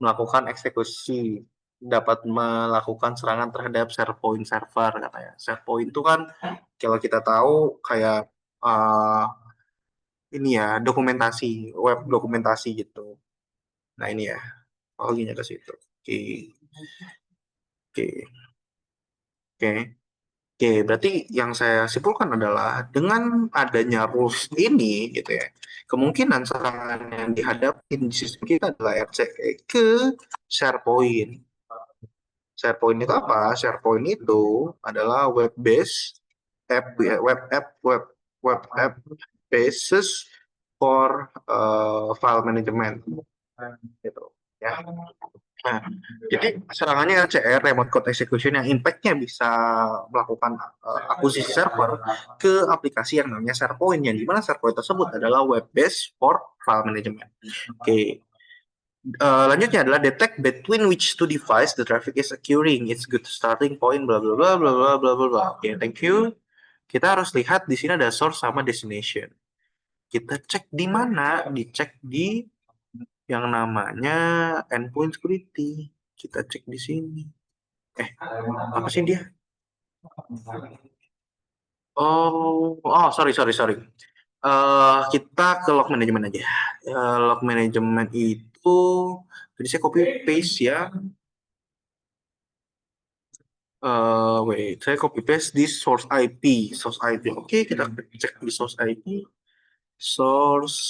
B: Melakukan eksekusi, dapat melakukan serangan terhadap SharePoint server katanya. SharePoint itu kan kalau kita tahu kayak ini ya, dokumentasi, web dokumentasi gitu. Nah, ini ya. Loginnya ke situ. Oke, berarti yang saya simpulkan adalah dengan adanya rules ini gitu ya, kemungkinan serangan yang dihadapi di sistem kita adalah RCE ke SharePoint. SharePoint itu apa? SharePoint itu adalah web based app, web app basis for file management gitu ya. Nah, jadi serangannya RCR, remote code execution, yang impact-nya bisa melakukan akuisisi server ke aplikasi yang namanya SharePoint, yang dimana SharePoint tersebut adalah web base for file management. Oke. Lanjutnya adalah detect between which two device the traffic is occurring. It's good starting point, bla bla bla bla bla bla bla bla. Oke, thank you. Kita harus lihat di sini ada source sama destination. Kita cek di mana? Dicek di yang namanya endpoint security. Kita cek di sini. Apa sih dia? Sorry. Kita ke log management aja. Log management itu, jadi saya copy paste ya. Saya copy paste di source IP. Oke, kita cek di source IP. Source.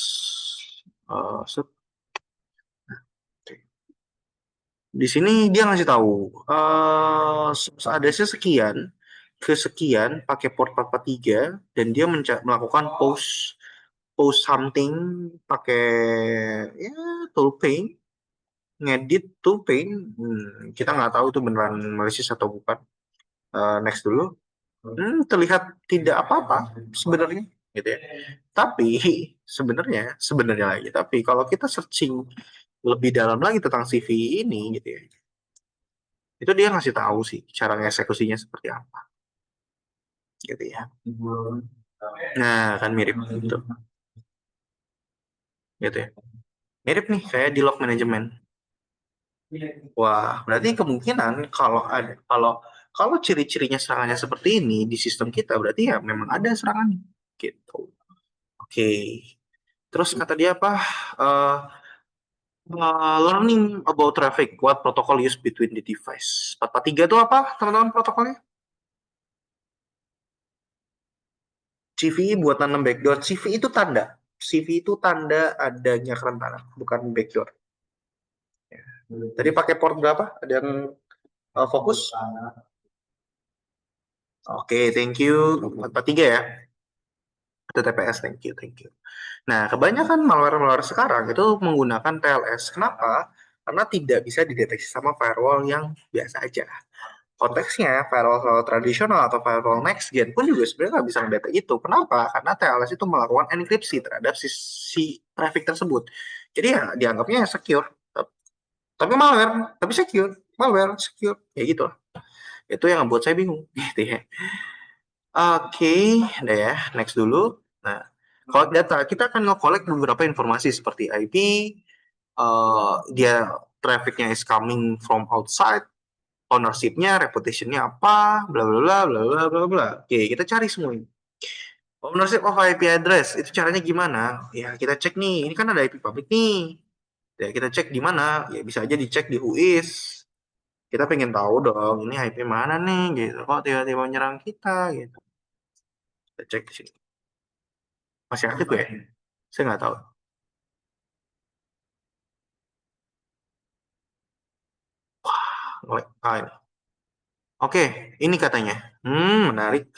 B: Di sini dia ngasih tahu source address-nya sekian ke sekian pakai port 443, dan dia melakukan post something pakai ya toolpaint, ngedit toolpaint. Kita nggak tahu itu beneran malicious atau bukan. Next dulu. Terlihat tidak apa-apa sebenarnya, gitu ya. Tapi sebenarnya lagi, tapi kalau kita searching lebih dalam lagi tentang CV ini, gitu ya, itu dia ngasih tahu sih cara ngeksekusinya seperti apa, gitu ya. Nah, kan mirip gitu ya. Mirip nih kayak di log management. Wah, berarti kemungkinan kalau ciri-cirinya serangannya seperti ini di sistem kita, berarti ya memang ada serangan gitu. Oke. Terus kata dia apa? Learning about traffic, what protocol use between the device. 443 itu apa, teman-teman, protokolnya? CV buat nanam backdoor. CV itu tanda adanya kerentanan, bukan backdoor. Tadi pakai port berapa? Ada yang fokus? Oke, thank you. 443 ya. TTPS, thank you. Nah, kebanyakan malware sekarang itu menggunakan TLS. Kenapa? Karena tidak bisa dideteksi sama firewall yang biasa aja. Konteksnya, firewall tradisional atau firewall next gen pun juga sebenarnya nggak bisa mendetek itu. Kenapa? Karena TLS itu melakukan enkripsi terhadap si traffic tersebut. Jadi ya dianggapnya secure. Tapi malware, tapi secure. Malware, secure. Ya gitu lah. Itu yang membuat saya bingung. Gitu ya. Oke, udah ya. Next dulu. Nah, kalau data, kita akan nge-collect beberapa informasi seperti IP, dia trafficnya is coming from outside, ownership-nya, reputation-nya apa, bla bla bla bla bla bla bla. Oke, kita cari semua ini. Ownership of IP address, itu caranya gimana? Ya, kita cek nih, ini kan ada IP public nih. Ya, kita cek di mana? Ya, bisa aja dicek di whois. Kita pengen tahu dong, ini IP mana nih, gitu. Kok tiba-tiba menyerang kita, gitu. Kita cek di sini. Masih aktif ya? Saya nggak tahu. Ini. Oke, ini katanya. Menarik.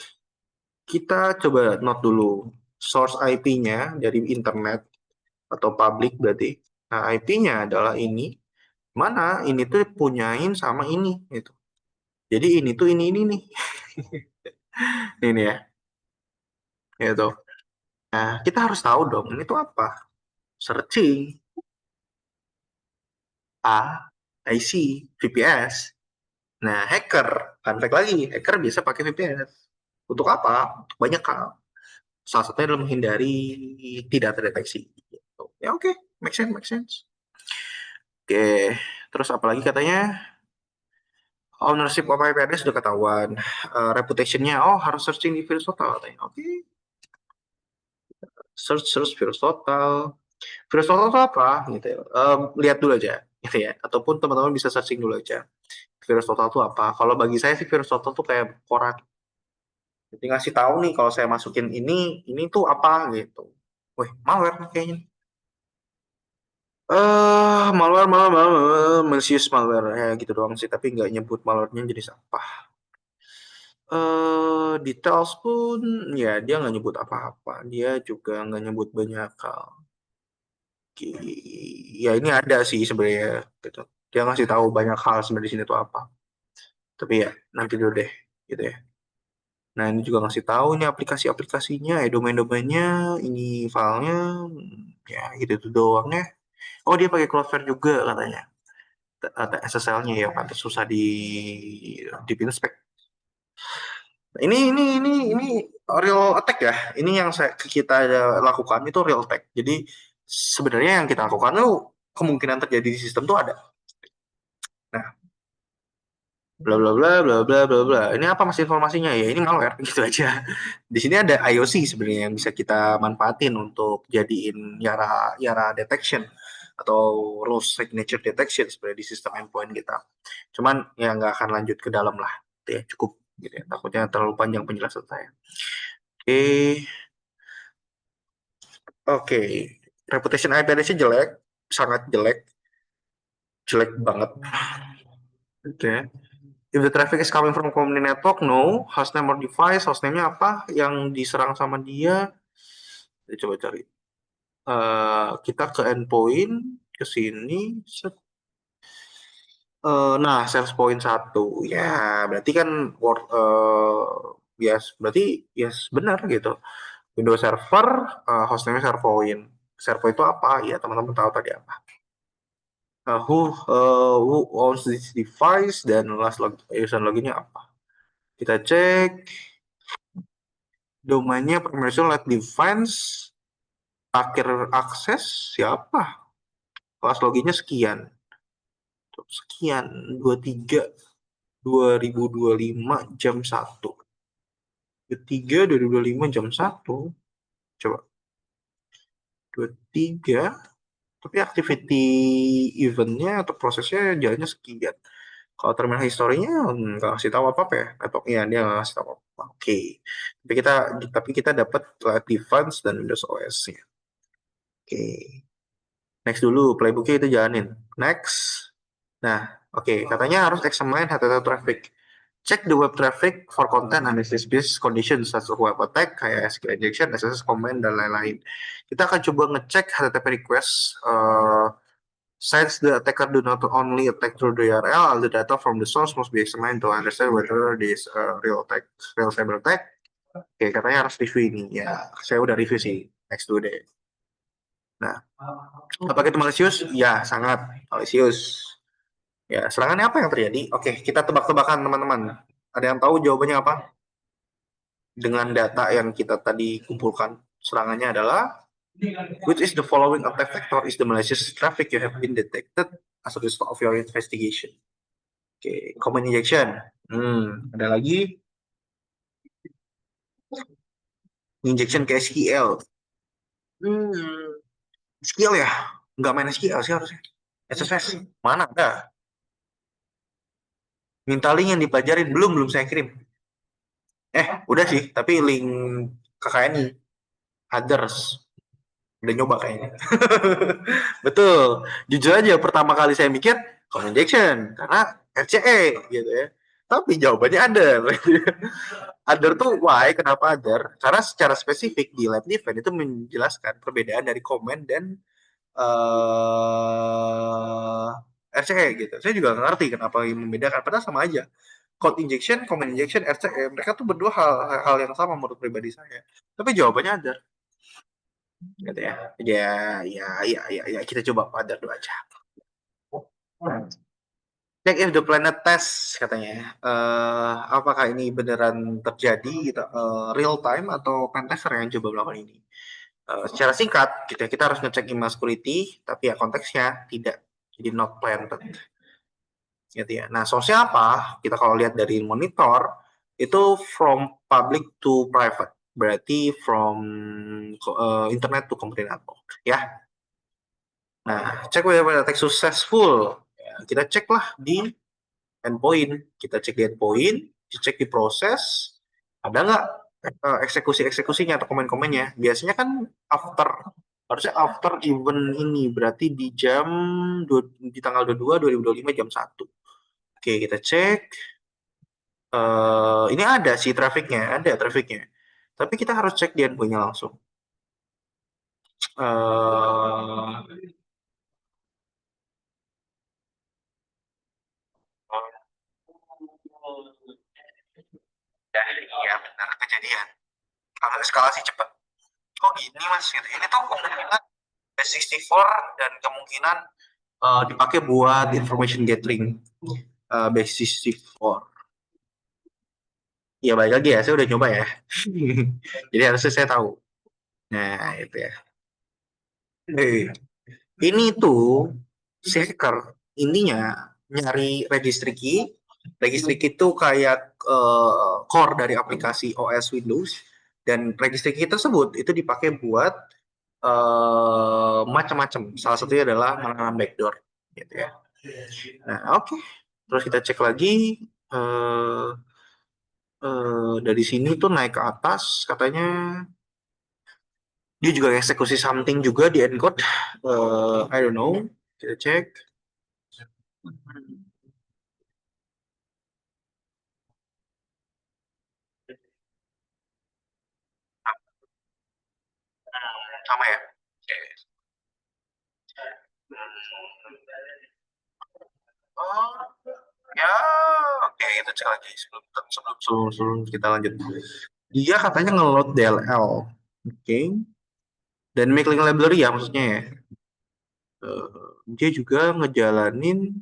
B: Kita coba note dulu. Source IP-nya dari internet atau public berarti. Nah, IP-nya adalah ini. Mana ini tuh punyain sama ini gitu. Jadi ini tuh ini nih. Ini ya. Gitu. Nah, kita harus tahu dong ini tuh apa. Searching. IC, VPS. Nah, hacker. Fun fact lagi, hacker biasa pakai VPS. Untuk apa? Untuk banyak hal. Salah satunya adalah menghindari tidak terdeteksi. Gitu. Ya oke, make sense. Oke, terus apalagi katanya? Ownership of IP address sudah ketahuan. Reputation-nya, harus searching di virus total. Oke. Search virus total. Virus total itu apa? Gitu ya. Lihat dulu aja, gitu ya. Ataupun teman-teman bisa searching dulu aja. Virus total itu apa? Kalau bagi saya sih virus total tuh kayak koran. Jadi ngasih tahu nih kalau saya masukin ini tuh apa gitu. Wih, malware nih kayaknya. Malware, malicious malware ya gitu doang sih, tapi nggak nyebut malwarenya jenis apa. Details pun ya dia nggak nyebut apa-apa, dia juga nggak nyebut banyak hal. Ya ini ada sih sebenarnya gitu. Dia ngasih tahu banyak hal sebenarnya di sini tuh apa. Tapi ya nanti dulu deh, gitu ya. Nah ini juga ngasih tahu ini aplikasi-aplikasinya, domain-domainnya, ini filenya, ya gitu doang ya. Oh dia pakai Cloudflare juga katanya. Ada SSL-nya ya, pantas susah di inspect. Ini real attack ya. Ini yang kita lakukan itu real attack. Jadi sebenarnya yang kita lakukan tuh kemungkinan terjadi di sistem tuh ada. Nah, bla bla bla bla bla bla bla. Ini apa masih informasinya ya? Ini malware gitu aja. Di sini ada IOC sebenarnya yang bisa kita manfaatin untuk jadiin Yara detection atau rules signature detection sebenarnya di sistem endpoint kita. Cuman ya nggak akan lanjut ke dalam lah. Ya cukup gitu ya. Takutnya terlalu panjang penjelasan saya. Oke. Reputation IP address-nya jelek, sangat jelek banget. Oke. If the traffic is coming from company network, no. Hostname or device, hostname-nya apa yang diserang sama dia? Kita coba cari. Kita ke endpoint, ke sini. Nah, sales point 1. Ya, berarti kan yes, berarti yes benar gitu. Windows Server, hostname Servoin. Servo itu apa? Ya, teman-teman tahu tadi apa. Who owns this device dan last user loginnya apa? Kita cek domainnya permission let defense, akhir akses siapa? Kelas loginnya sekian 23 2025 jam 1. 23 2025 jam 1. Coba 23, tapi activity eventnya atau prosesnya jalannya sekian. Kalau terminal historinya nggak kasih tahu apa-apa ya, atau ya dia nggak kasih tahu apa-apa. Oke. Tapi kita dapat live defense dan Windows OS-nya. Oke. Next dulu, playbooknya itu jalanin. Next. Nah, oke. Katanya harus examine HTTP traffic. Check the web traffic for content and business conditions such as web attack, kayak SQL injection, SSS comment, dan lain-lain. Kita akan coba ngecek HTTP request. Since the attacker do not only attack through the URL, all the data from the source must be examined to understand whether this real cyber attack. Oke, katanya harus review ini. Ya, saya udah review sih. Next dulu deh. Nah, apakah itu malicious? Ya, sangat malicious. Ya, serangannya apa yang terjadi? Oke, kita tebak-tebakan teman-teman. Ada yang tahu jawabannya apa? Dengan data yang kita tadi kumpulkan, serangannya adalah which is the following attack vector is the malicious traffic you have been detected as a result of your investigation. Oke, common injection. Ada lagi injection ke SQL. SQL ya? Nggak main SQL sih harusnya. SSS. Mana ada? Minta link yang dipelajarin. Belum saya kirim. Udah sih. Tapi link KKNI. Others. Udah nyoba kayaknya. Betul. Jujur aja pertama kali saya mikir common injection. Karena RCE gitu ya. Tapi jawabannya ada. Other tuh why, kenapa other? Karena secara spesifik di lab event itu menjelaskan perbedaan dari comment dan RCE gitu. Saya juga nggak ngerti kenapa yang membedakan, padahal sama aja. Code injection, comment injection, RCE, mereka tuh berdua hal yang sama menurut pribadi saya. Tapi jawabannya ada. Gitu ya. Ya, kita coba other dulu aja. Check if the planet test katanya. Apakah ini beneran terjadi gitu, real time atau pentester yang coba melakukan ini? Secara singkat, kita harus ngecek email security, tapi ya konteksnya tidak, jadi not planted. Gitu ya. Nah, source-nya apa? Kita kalau lihat dari monitor, itu from public to private. Berarti from internet to company network. Ya. Nah, cek whether attack successful. Ya, kita cek lah di endpoint. Kita cek di endpoint, cek di proses, ada nggak eksekusinya atau komen-komennya. Biasanya kan harusnya after event ini, berarti di tanggal 22 2025 jam 1. Oke, kita cek. Ini ada sih trafficnya. Tapi kita harus cek di endpoint-nya langsung. Iya benar kejadian. Kalau eskalasi cepat. Oh gini mas, gitu. Ini tuh kemungkinan base 64 dan kemungkinan dipakai buat information gathering base 64. Ya balik lagi ya, saya udah nyoba ya. Jadi harusnya saya tahu. Nah itu ya. Ini tuh si hacker intinya nyari registry key. Registry key itu kayak core dari aplikasi OS Windows, dan registry key tersebut itu dipakai buat macam-macam. Salah satunya adalah menanam backdoor, gitu ya. Nah oke, terus kita cek lagi dari sini tuh naik ke atas, katanya dia juga eksekusi something juga di encode. I don't know, kita cek. Sama ya. Oke. Oh ya, oke kita cek lagi sebelum kita lanjut. Dia katanya nge-load DLL, oke. Dan make link library ya maksudnya ya. Dia juga ngejalanin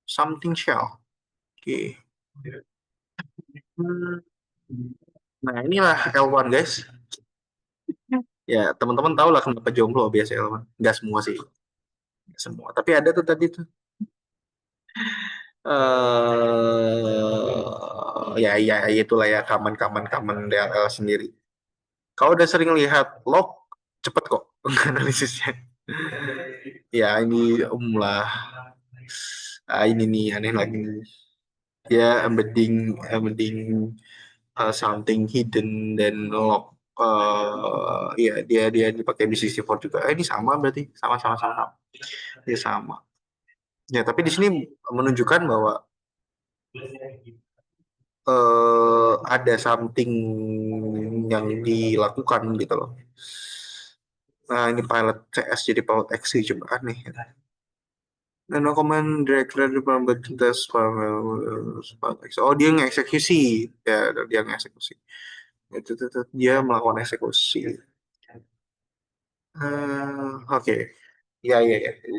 B: something shell, oke. Nah inilah L1 guys. Ya teman-teman tahu lah kenapa jomblo biasa L1. Nggak semua sih, nggak semua. Tapi ada tuh tadi tuh. Ya itulah ya, kaman DLL sendiri. Kalau udah sering lihat log, cepet kok analisisnya. Ya ini lah. Ini nih aneh lagi. Ya embedding something hidden dan log. Ya dia dipakai di 64 juga. Ini sama berarti, sama. Dia sama. Ya tapi di sini menunjukkan bahwa ada something yang dilakukan gitu loh. Nah ini pilot CS jadi pilot XC coba aneh. Nah, no comment directly but test oh dia ngeksekusi ya, dia ngeksekusi itu dia melakukan eksekusi. Oke. Ya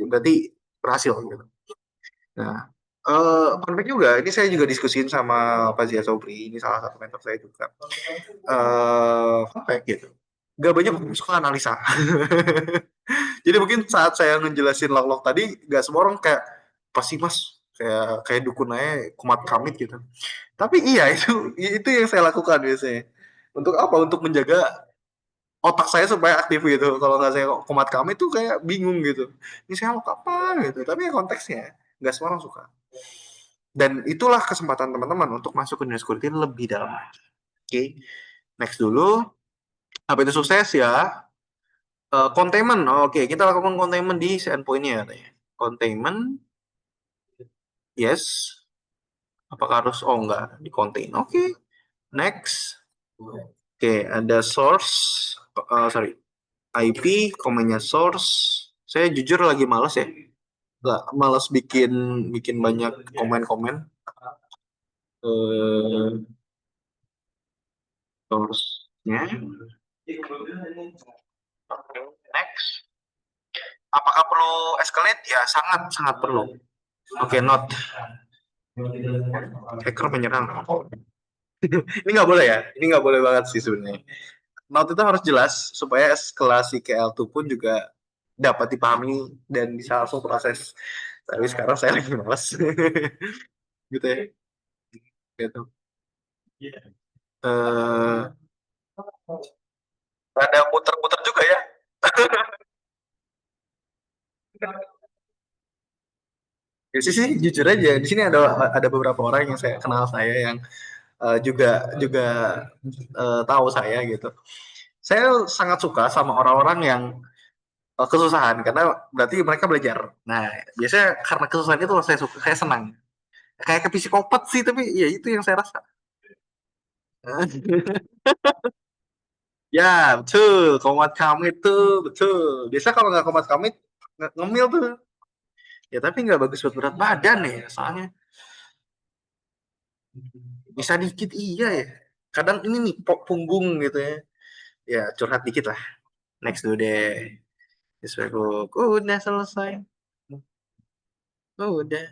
B: berarti berhasil gitu. Nah fun fact juga, ini saya juga diskusin sama Pak Zia Sobri, ini salah satu mentor saya juga. Fun fact gitu, gak banyak orang suka analisa. Jadi mungkin saat saya ngejelasin log-log tadi, gak semua orang kayak pasti mas kayak dukun aja kumat kamit gitu. Tapi iya itu yang saya lakukan biasanya. Untuk apa? Untuk menjaga otak saya supaya aktif gitu. Kalau nggak saya kumat kamit tuh kayak bingung gitu. Ini saya log apa gitu. Tapi ya konteksnya nggak semua orang suka. Dan itulah kesempatan teman-teman untuk masuk ke dunia security lebih dalam. Oke. Next dulu. Apa itu sukses ya? Containment. Oke, kita lakukan containment di endpoint-nya katanya. Containment. Yes. Apakah harus enggak di contain? Oke. Next. Oke, ada source. Sorry. IP, komennya source. Saya jujur lagi males ya. Nggak males bikin banyak komen-komen. Source-nya. Next. Apakah perlu escalate? Ya, sangat perlu. Oke, not. Hacker menyerang. Ini nggak boleh ya. Ini nggak boleh banget sih sebenarnya. Not itu harus jelas supaya eskalasi ke L2 pun juga dapat dipahami dan bisa langsung proses. Tapi sekarang saya lagi malas. Gitu ya. Gitu. Ada muter-muter juga ya. Ya sih jujur aja di sini ada beberapa orang yang saya kenal saya yang juga tahu saya gitu. Saya sangat suka sama orang-orang yang kesusahan karena berarti mereka belajar. Nah, biasanya karena kesusahan itu saya senang. Kayak ke psikopat sih, tapi ya itu yang saya rasa. Ya, betul. Komat kamit tuh, betul. Biasa kalau nggak komat kamit, ngemil tuh. Ya, tapi nggak bagus buat berat badan ya, soalnya. Bisa dikit iya ya. Kadang ini nih punggung gitu ya. Ya curhat dikit lah. Next dulu deh. Di Facebook. Udah selesai. Udah.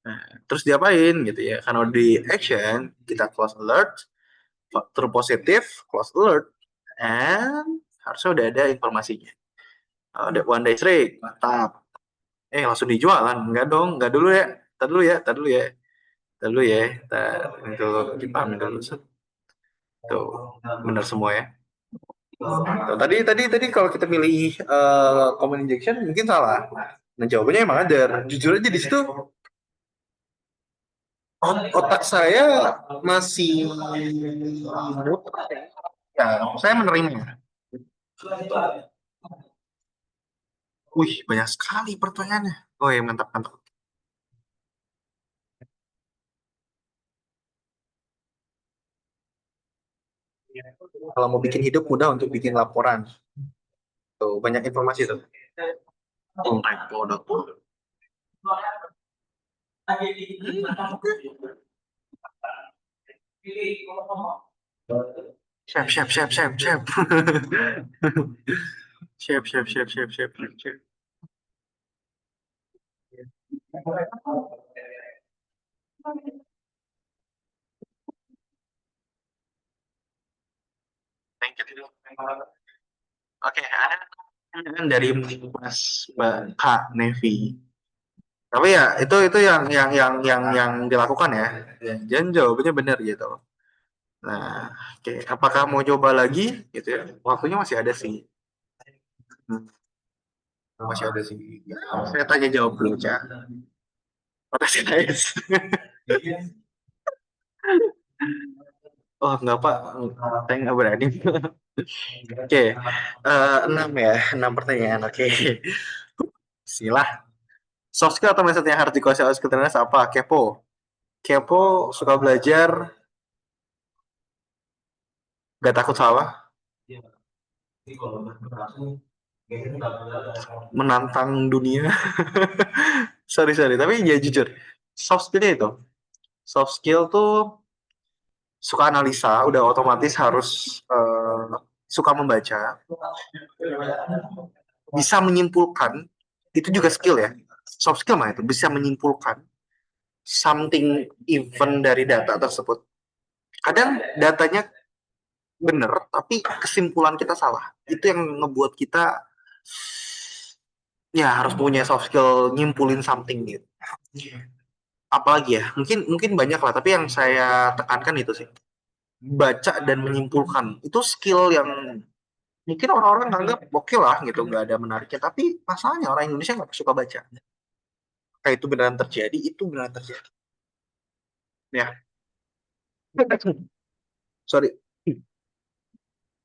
B: Nah, terus diapain gitu ya? Karena di action kita close alert, true positif, close alert, and harusnya udah ada informasinya. Ada one day trade, mantap. Langsung dijualan? Enggak dong, enggak dulu ya. Tar dulu ya, tar dulu ya. Tar dulu ya. Itu dipahamin dulu. Tuh, benar semua ya. Tuh, tadi kalau kita milih common injection mungkin salah. Nah, jawabannya emang ada. Jujur aja di situ otak saya masih ya, saya menerimanya. Wih, banyak sekali pertanyaannya. Oh ya, mantap, mantap. Kalau mau bikin hidup mudah untuk bikin laporan. Tuh, banyak informasi tuh. Typo.com. Siap, siap, siap, siap, siap. Siap, siap, siap, siap, siap, siap. Thank you. Oke, ada pertanyaan dari Mas Kak Nevi. Tapi ya itu yang dilakukan ya. Dan jawabannya benar gitu. Nah, oke, apakah mau coba lagi gitu ya? Waktunya masih ada sih. Masih ada sih. Saya tanya jawab dulu, Cak. Makasih, guys. Oh, enggak, Pak. Saya nggak berani. Oke, 6 ya. 6 pertanyaan. Oke. Silah. Soft skill atau mindset yang harus dikuasai oleh skillers apa? Kepo. Kepo, suka belajar, gak takut salah, menantang dunia. Sorry, tapi ya jujur. Soft skillnya itu. Soft skill tuh suka analisa, udah otomatis harus suka membaca, bisa menyimpulkan, itu juga skill ya. Soft skill mah itu, bisa menyimpulkan something event dari data tersebut. Kadang datanya benar, tapi kesimpulan kita salah. Itu yang ngebuat kita ya harus punya soft skill nyimpulin something gitu. Apalagi ya, mungkin banyak lah, tapi yang saya tekankan itu sih. Baca dan menyimpulkan. Itu skill yang mungkin orang-orang nganggap oke lah gitu, nggak ada menariknya. Tapi masalahnya orang Indonesia nggak suka baca. Kayak itu beneran terjadi, itu beneran terjadi. Ya, sorry.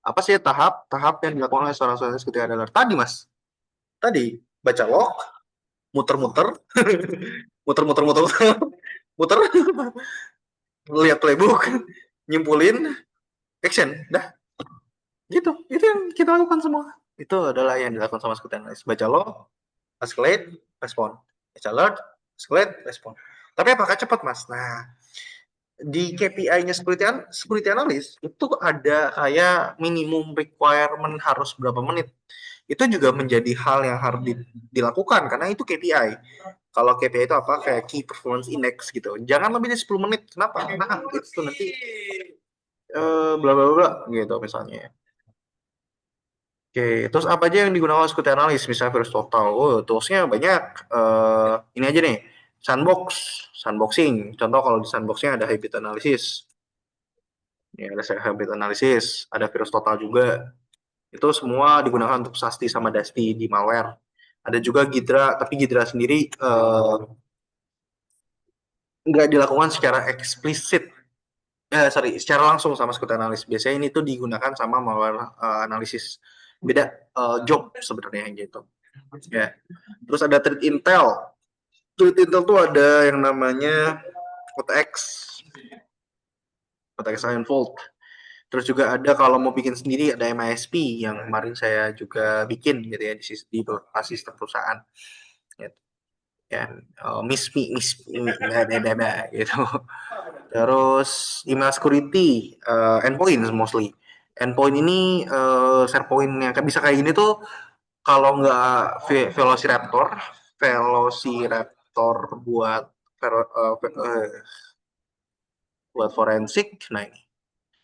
B: Apa sih tahap yang dilakukan oleh seorang scientist ketika ada alert? Tadi, Mas. Tadi, baca log, muter-muter, muter-muter, muter, lihat playbook, nyimpulin, action. Dah, gitu. Itu yang kita lakukan semua. Itu adalah yang dilakukan sama security analyst. Baca log, escalate, respon. Baca alert, escalate, respon. Tapi apakah cepat, Mas? Nah, di KPI-nya security analyst itu ada kayak minimum requirement harus berapa menit. Itu juga menjadi hal yang harus dilakukan karena itu KPI. Kalau KPI itu apa? Kayak Key Performance Index gitu. Jangan lebih dari 10 menit. Kenapa? Karena itu nanti bla bla bla gitu misalnya. Oke, terus apa aja yang digunakan security analyst? Misalnya virus total. Oh, toolsnya banyak. Ini aja nih, sandboxing. Contoh kalau di sandboxing ada habit analysis. Ya, ada habit analysis, ada virus total juga. Itu semua digunakan untuk SAST sama DAST di malware. Ada juga Ghidra, tapi Ghidra sendiri nggak dilakukan secara eksplisit. Secara langsung sama security analyst. Biasanya ini tuh digunakan sama malware analisis. Beda job sebenarnya gitu. Ya. Terus ada threat intel. Threat intel tuh ada yang namanya OTX. OTX Unfold. Terus juga ada kalau mau bikin sendiri ada MISP yang kemarin saya juga bikin gitu ya di sistem perusahaan. Gitu. Ya, MISP gitu. Terus email security, endpoint mostly. Endpoint ini SharePoint yang bisa kayak gini tuh kalau nggak Velociraptor buat forensik. Nah ini.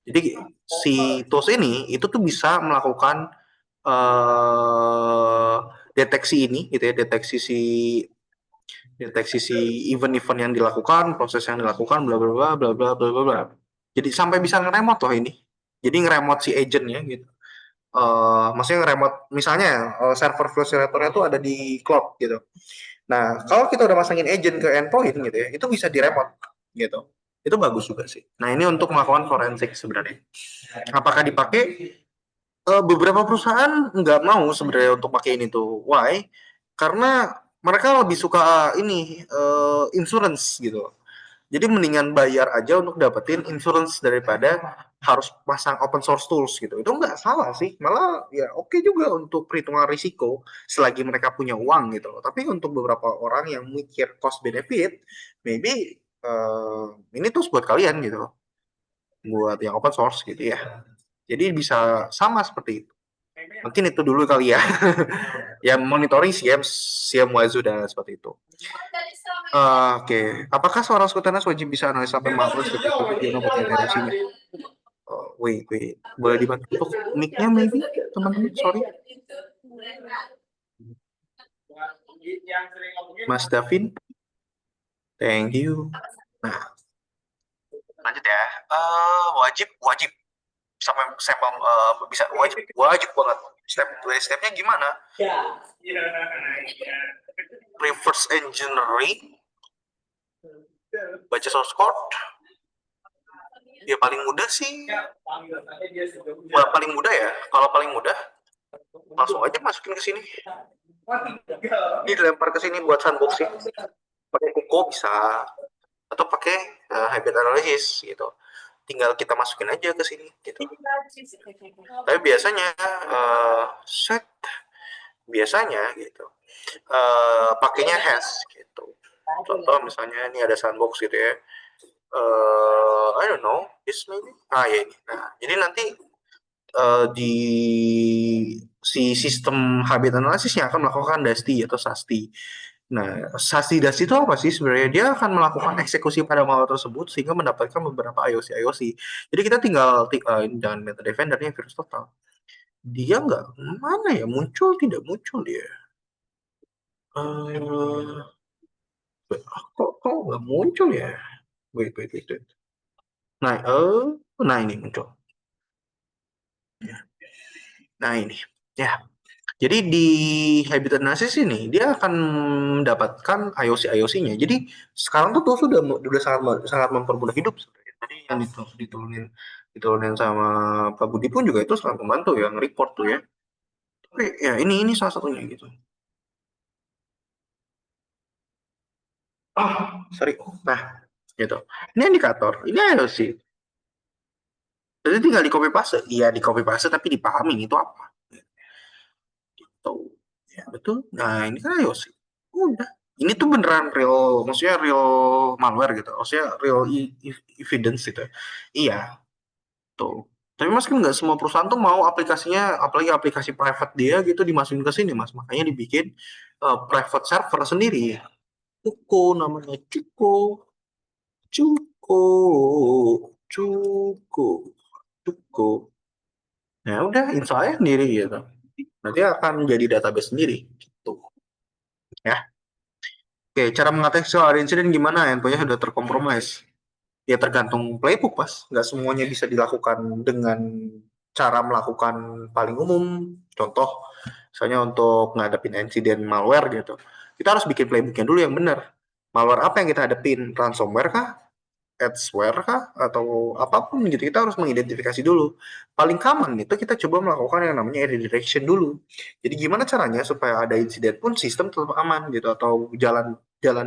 B: Jadi si tools ini itu tuh bisa melakukan deteksi ini gitu ya, deteksi si event-event yang dilakukan, proses yang dilakukan, bla bla bla bla bla bla bla bla. Jadi sampai bisa ngeremot loh ini. Jadi ngeremot si agentnya gitu. Maksudnya ngeremot, misalnya server Velociraptor-nya tuh ada di cloud gitu. Nah, kalau kita udah masangin agent ke endpoint gitu ya, itu bisa diremot gitu. Itu bagus juga sih. Nah, ini untuk melakukan forensik sebenarnya. Apakah dipakai? Beberapa perusahaan nggak mau sebenarnya untuk pakai ini tuh. Why? Karena mereka lebih suka ini insurance gitu. Jadi mendingan bayar aja untuk dapetin insurance daripada harus pasang open source tools gitu. Itu nggak salah sih, malah ya oke juga untuk perhitungan risiko selagi mereka punya uang gitu loh. Tapi untuk beberapa orang yang mikir cost benefit, maybe ini tools buat kalian gitu loh. Buat yang open source gitu ya. Jadi bisa sama seperti itu. Mungkin itu dulu kali ya. Ya monitoring CM Wazu dan seperti itu. Oke. Apakah seorang Sultanas wajib bisa analisa pemangku ketika video buat interaksinya? Wait. Boleh dibantu untuk mic-nya maybe, teman-teman? Sorry. Mas Davin? Thank you. Nah, lanjut ya. Wajib. Sampai bisa wajib banget. Step by stepnya gimana? Reverse engineering, baca source code. Ya paling mudah sih. Paling mudah ya. Kalau paling mudah, langsung aja masukin ke sini. Ini dilempar ke sini buat sandboxing. Pakai Kuko bisa, atau pakai habit analysis gitu. Tinggal kita masukin aja ke sini gitu. Tapi biasanya biasanya gitu pakainya hash gitu. Contoh misalnya ini ada sandbox gitu ya. I don't know, this maybe. Ya ini. Nah, jadi nanti di si sistem habit analisisnya akan melakukan Dusty atau Sasti. Nah, Dusty itu apa sih sebenarnya? Dia akan melakukan eksekusi pada malware tersebut sehingga mendapatkan beberapa IOC. Jadi kita tinggal jangan metode defendernya virus total. Dia nggak mana ya, tidak muncul dia. Kok nggak muncul ya? Wait. Nah ini muncul. Nah ini ya. Jadi di habit analysis ini dia akan mendapatkan IOC-nya. Jadi sekarang tuh sudah sangat mempermudah hidup sebenarnya. Tadi yang diturunin sama Pak Budi pun juga itu sangat membantu ya, nge-report tuh ya. Tapi ya ini salah satunya gitu. Sorry. Nah, gitu. Ini indikator, ini IOC. Jadi tinggal di copy paste. Iya, di copy paste tapi dipahami itu apa. Gitu. Ya, betul. Nah, ini kan IOC. Udah. Ini tuh beneran real, maksudnya real malware gitu. Maksudnya real evidence gitu. Iya. Tuh. Tapi meskipun nggak semua perusahaan tuh mau aplikasinya, apalagi aplikasi private dia gitu dimasukin ke sini, Mas. Makanya dibikin private server sendiri. Cuko namanya, Cuko. Ya udah, install aja sendiri gitu. Nanti akan jadi database sendiri gitu. Ya. Oke, cara mengatasi soal insiden gimana? Endpointnya sudah terkompromis. Ya tergantung playbook, Pas. Nggak semuanya bisa dilakukan dengan cara melakukan paling umum. Contoh, misalnya untuk ngadepin insiden malware gitu. Kita harus bikin playbooknya dulu yang benar. Malware apa yang kita hadepin? Ransomware kah? Adware kah? Atau apapun gitu. Kita harus mengidentifikasi dulu. Paling common itu kita coba melakukan yang namanya redirection dulu. Jadi gimana caranya supaya ada insiden pun sistem tetap aman gitu. Atau jalan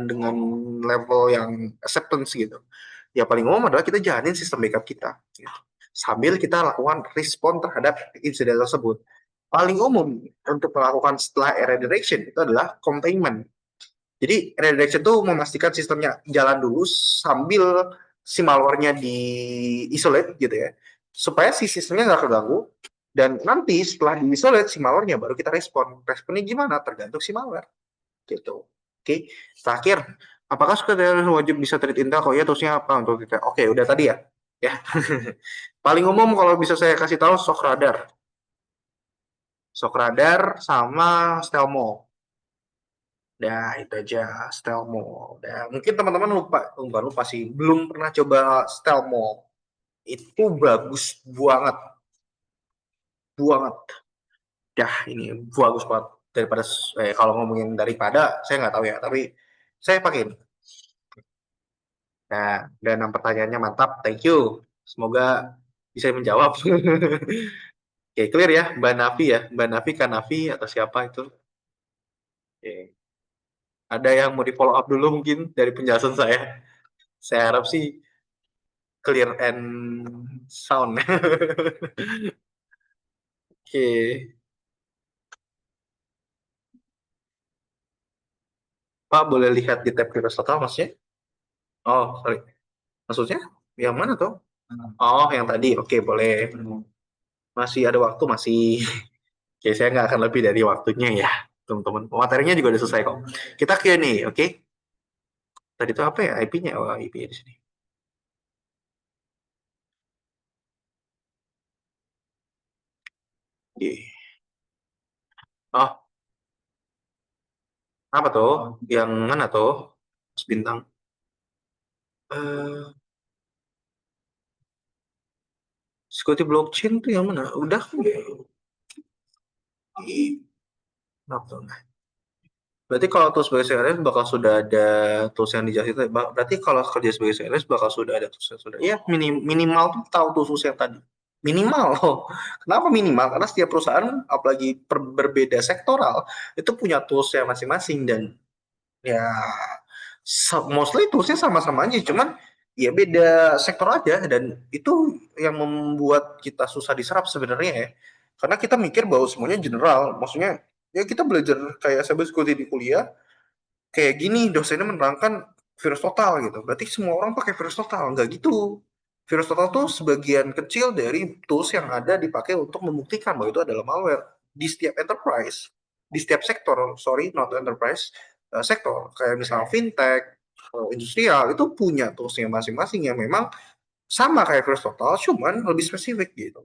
B: dengan level yang acceptance gitu. Ya paling umum adalah kita jalanin sistem backup kita gitu. Sambil kita lakukan respon terhadap insiden tersebut. Paling umum untuk melakukan setelah redirection itu adalah containment. Jadi redirection itu memastikan sistemnya jalan dulu sambil si malware-nya di-isolate gitu ya, supaya si sistemnya nggak keganggu, dan nanti setelah di-isolate si malware-nya baru kita respon. Responnya gimana? Tergantung si malware. Gitu. Oke. Terakhir, apakah sekretariat wajib bisa treat Intel? Kalau ya terusnya apa untuk kita? Oke, udah tadi ya. Ya. Paling umum kalau bisa saya kasih tahu shock radar. Shock radar sama Stelmo. Nah, itu aja Stelmo. Dan mungkin teman-teman bukan lupa sih, belum pernah coba Stelmo. Itu bagus banget. Banget. Ya, ini bagus banget. Daripada, kalau ngomongin daripada, saya nggak tahu ya, tapi saya pakai ini. Nah, dan pertanyaannya mantap, thank you. Semoga bisa menjawab. Oke, clear ya, Mbak Nafi ya, Mbak Nafi, Kak Nafi, atau siapa itu? Oke. Ada yang mau di follow up dulu mungkin dari penjelasan saya? Saya harap sih clear and sound. Oke. Pak, boleh lihat di tab virus total maksudnya? Oh, sorry. Maksudnya? Yang mana tuh? Oh, yang tadi. Oke, boleh. Masih ada waktu, masih. Oke, saya nggak akan lebih dari waktunya ya, teman-teman. Materinya juga udah selesai kok. Kita Q&A, oke? Tadi itu apa ya IP-nya? Oh, IP di sini. Oke. Oh, apa tuh? Yang mana tuh? Mas Bintang. Eh, security blockchain tuh yang mana? Udah. Kenapa? Berarti kalau tools sebagai CRS bakal sudah ada tools yang dijelasin itu. Berarti kalau kerja sebagai CRS bakal sudah ada tools yang sudah. Iya, minimal tuh tahu tools yang tadi. Minimal loh. Kenapa minimal? Karena setiap perusahaan, apalagi berbeda sektoral, itu punya tools yang masing-masing, dan ya mostly toolsnya sama-sama aja, cuman ya beda sektor aja, dan itu yang membuat kita susah diserap sebenarnya ya, karena kita mikir bahwa semuanya general, maksudnya ya kita belajar kayak cyber security di kuliah, kayak gini dosennya menerangkan virus total gitu, berarti semua orang pakai virus total. Nggak gitu. Virus total tuh sebagian kecil dari tools yang ada dipakai untuk membuktikan bahwa itu adalah malware di setiap enterprise, di setiap sektor, sorry, not enterprise, sektor kayak misalnya fintech, industrial, itu punya toolsnya masing-masing yang memang sama kayak virus total, cuman lebih spesifik gitu.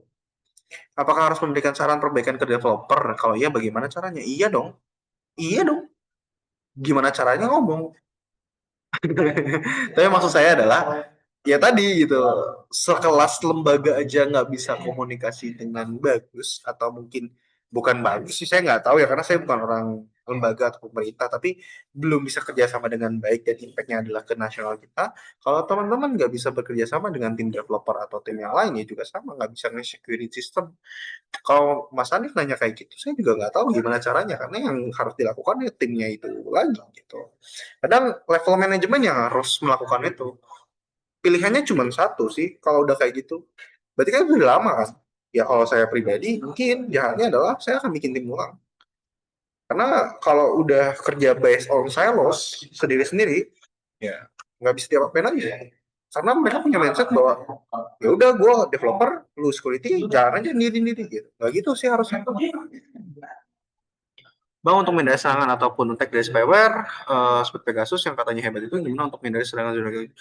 B: Apakah harus memberikan saran perbaikan ke developer? Kalau iya, bagaimana caranya? Iya dong. Iya dong. Gimana caranya ngomong? Tapi maksud saya adalah ya tadi gitu, sekelas lembaga aja nggak bisa komunikasi dengan bagus, atau mungkin bukan bagus sih, saya nggak tahu ya karena saya bukan orang lembaga atau pemerintah, tapi belum bisa kerjasama dengan baik dan impactnya adalah ke nasional kita. Kalau teman-teman nggak bisa bekerja sama dengan tim developer atau tim yang lain, ya juga sama nggak bisa nge-security system. Kalau Mas Hanif nanya kayak gitu, saya juga nggak tahu gimana caranya, karena yang harus dilakukan ya timnya itu lagi gitu. Kadang level manajemen yang harus melakukan itu. Pilihannya cuma satu sih, kalau udah kayak gitu. Berarti kan udah lama kan? Ya kalau saya pribadi, mungkin jahatnya adalah saya akan bikin tim ulang. Karena kalau udah kerja based on silos, sendiri-sendiri, ya nggak bisa diapa-apain lagi. Karena mereka punya mindset bahwa ya udah gue developer, lu security, jalan aja sendiri-sendiri gitu. Nggak gitu sih harusnya. Bang, untuk menghindari serangan ataupun attack dari spyware, seperti Pegasus yang katanya hebat itu, gimana untuk menghindari serangan dari...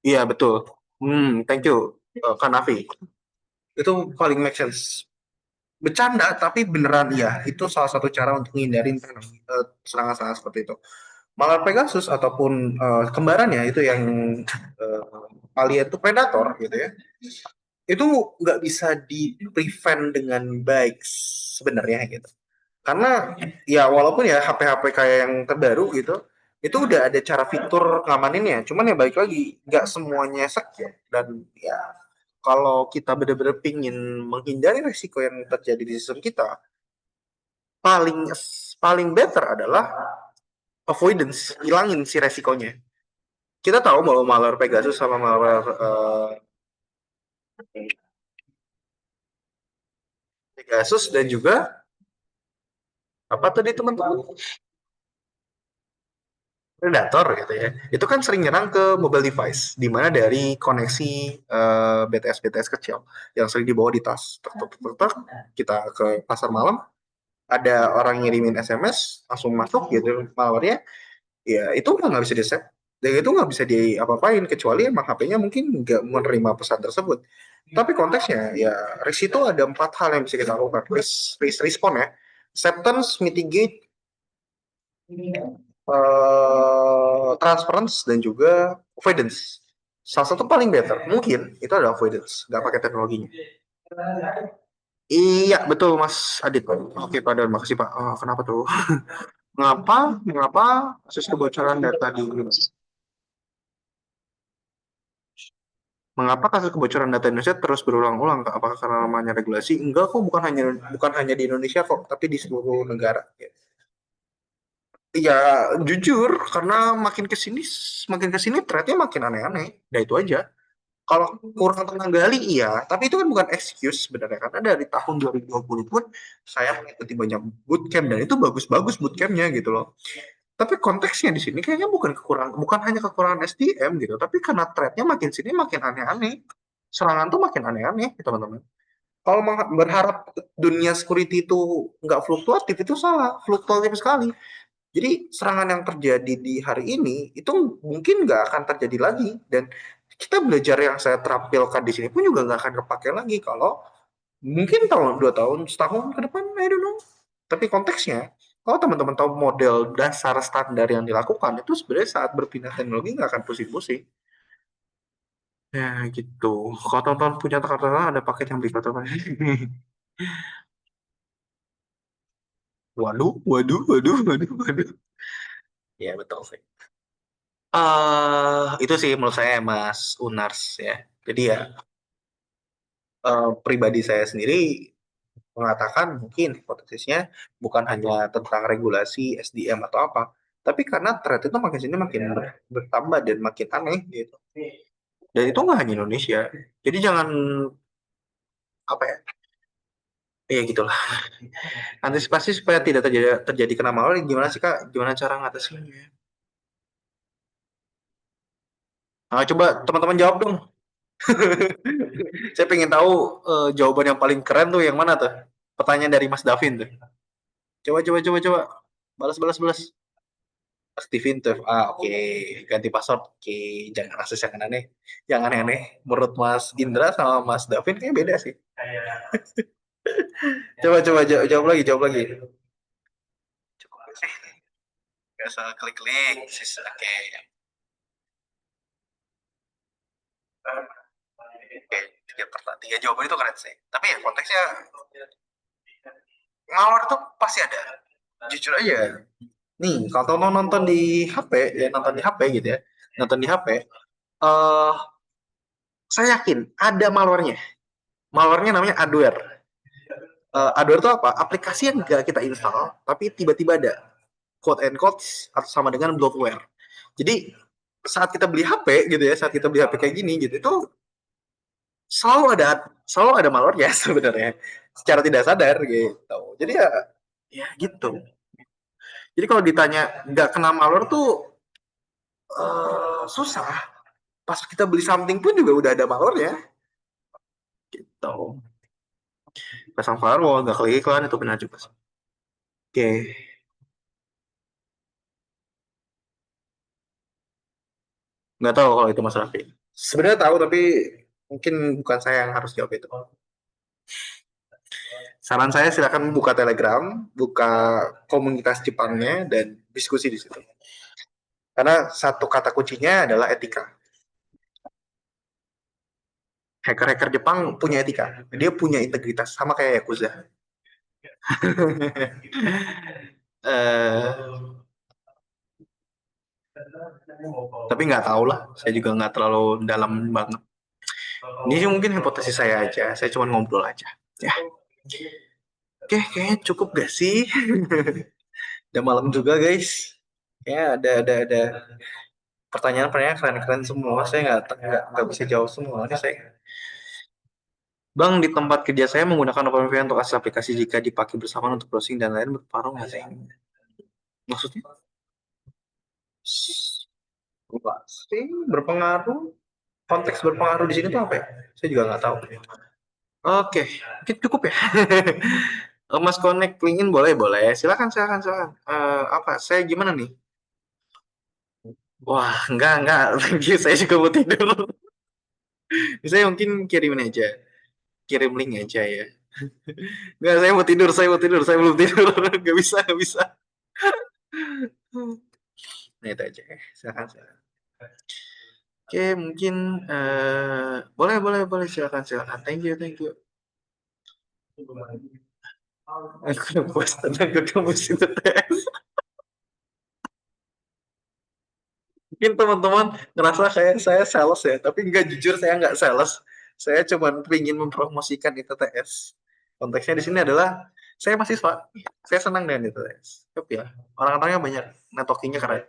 B: Iya, betul. Thank you, Kak Nafi. Itu paling make sense. Bercanda, tapi beneran ya. Itu salah satu cara untuk menghindari serangan-serangan seperti itu. Malware Pegasus ataupun kembarannya itu yang alien itu predator gitu ya. Itu nggak bisa di prevent dengan baik sebenarnya gitu. Karena ya walaupun ya HP-HP kayak yang terbaru gitu, itu udah ada cara fitur ngamaninnya. Cuman ya balik lagi, nggak semuanya secure. Dan ya kalau kita benar-benar pingin menghindari risiko yang terjadi di sistem kita, paling paling better adalah avoidance, hilangin si resikonya. Kita tahu bahwa malware Pegasus sama malware Pegasus dan juga apa tadi teman-teman? predator gitu ya, itu kan sering nyerang ke mobile device, di mana dari koneksi BTS kecil yang sering dibawa di tas. Kita ke pasar malam, ada orang ngirimin SMS, langsung masuk gitu malware-nya, ya itu nggak bisa di-set. Dan itu nggak bisa diapa-apain, kecuali emang HP-nya mungkin nggak menerima pesan tersebut. Tapi konteksnya, ya risk itu ada 4 hal yang bisa kita lakukan. Risk respon ya. Acceptance, mitigate, transference, dan juga avoidance. Salah satu paling better mungkin itu adalah avoidance, nggak pakai teknologinya. Iya betul Mas Adit. Oke Pak Dan, makasih Pak. Kenapa tuh? Mengapa kasus kebocoran data di Mengapa kasus kebocoran data Indonesia terus berulang-ulang? Apakah karena lamanya regulasi? Enggak kok, bukan hanya di Indonesia kok, tapi di seluruh negara. Ya jujur, karena makin kesini thread-nya makin aneh-aneh. Nah itu aja. Kalau kurang tenaga gali iya, tapi itu kan bukan excuse sebenarnya, karena dari tahun 2020 pun saya mengikuti banyak bootcamp dan itu bagus-bagus bootcampnya gitu loh. Tapi konteksnya di sini kayaknya bukan hanya kekurangan SDM gitu, tapi karena thread-nya makin sini makin aneh-aneh. Serangan tuh makin aneh-aneh, teman-teman. Kalau berharap dunia security itu nggak fluktuatif, itu salah, fluktuatif sekali. Jadi serangan yang terjadi di hari ini itu mungkin nggak akan terjadi lagi, dan kita belajar yang saya terampilkan di sini pun juga nggak akan kepake lagi kalau mungkin tahun 2 tahun setahun ke depan, I don't know. Tapi konteksnya, kalau teman-teman tahu model dasar standar yang dilakukan itu sebenarnya saat berpindah teknologi nggak akan pusing-pusing. Ya gitu. Kalau teman-teman punya tekanan ada paket yang beli teman. Waduh. Ya betul sih. Itu sih menurut saya Mas Unars ya. Jadi ya pribadi saya sendiri mengatakan mungkin hipotesisnya bukan hanya tentang regulasi SDM atau apa, tapi karena threat itu makin sini makin bertambah dan makin aneh gitu. Dan itu nggak hanya Indonesia. Jadi jangan apa ya? Ya gitulah. Antisipasi supaya tidak terjadi kena malware gimana sih Kak? Gimana cara ngatasinnya? Nah, coba teman-teman jawab dong. Saya pengen tahu jawaban yang paling keren tuh yang mana tuh? Pertanyaan dari Mas Davin tuh. Coba. Balas. Aktifin tuh. Oke. Ganti password. Oke. Jangan akses yang aneh. Yang aneh-aneh. Menurut Mas Indra sama Mas Davin kayaknya beda sih. Coba jawab lagi. Cukup sih. Gak usah klik-klik. Oke. Tiga jawaban itu keren sih. Tapi ya konteksnya ngalor tuh pasti ada. Jujur aja. Nih, kalau nonton di HP, ya nonton di HP gitu ya. Nonton di HP, saya yakin ada malwarenya. Malwarenya namanya adware. Adware itu apa? Aplikasi yang nggak kita install, tapi tiba-tiba ada quote and quote atau sama dengan bloatware. Jadi saat kita beli HP gitu ya, saat kita beli HP kayak gini gitu, itu selalu ada malwarenya sebenarnya, secara tidak sadar gitu. Jadi ya gitu. Jadi kalau ditanya nggak kena malware tuh susah. Pas kita beli something pun juga udah ada malware-nya. Gitu. Pasang firewall, nggak klik iklan, itu benar juga. Oke. Nggak tahu kalau itu Mas Raffi. Sebenarnya tahu, tapi mungkin bukan saya yang harus jawab itu. Saran saya silakan buka Telegram, buka komunitas Jepangnya, dan diskusi di situ. Karena satu kata kuncinya adalah etika. Hacker-hacker Jepang punya etika. Dia punya integritas, sama kayak Yakuza. Tapi nggak tahu lah, saya juga nggak terlalu dalam banget. Ini mungkin hipotesis saya aja, saya cuma ngobrol aja. Ya. Oke, kayaknya cukup gak sih? Udah malam juga guys. Ya ada pertanyaan-pertanyaan keren-keren semua. Saya nggak bisa jawab semua. Ini saya. Bang, di tempat kerja saya menggunakan OpenVPN untuk akses aplikasi jika dipakai bersama untuk browsing dan lain berpengaruh nggak sih? Maksudnya? Pasti berpengaruh. Konteks berpengaruh di sini tuh apa ya? Saya juga nggak tahu. Oke, mungkin cukup ya. Mas connect LinkedIn boleh, boleh. Silakan, silakan, silakan. Apa? Saya gimana nih? Wah, enggak. Thank you. Saya juga mau tidur. Saya mungkin kirimin aja. Kirim link aja ya. Enggak, saya belum tidur. Nggak bisa, nggak bisa. Nah, itu aja. Silakan, silakan. Oke, mungkin boleh. Silakan, silakan. Thank you, thank you. Aku udah puas tenaga kamu sih TTS. Mungkin teman-teman ngerasa kayak saya sales ya, tapi enggak, jujur saya nggak sales. Saya cuma ingin mempromosikan ITTS. Konteksnya di sini adalah saya mahasiswa, saya senang dengan ITTS. Tapi ya, orang-orangnya banyak, networkingnya keren.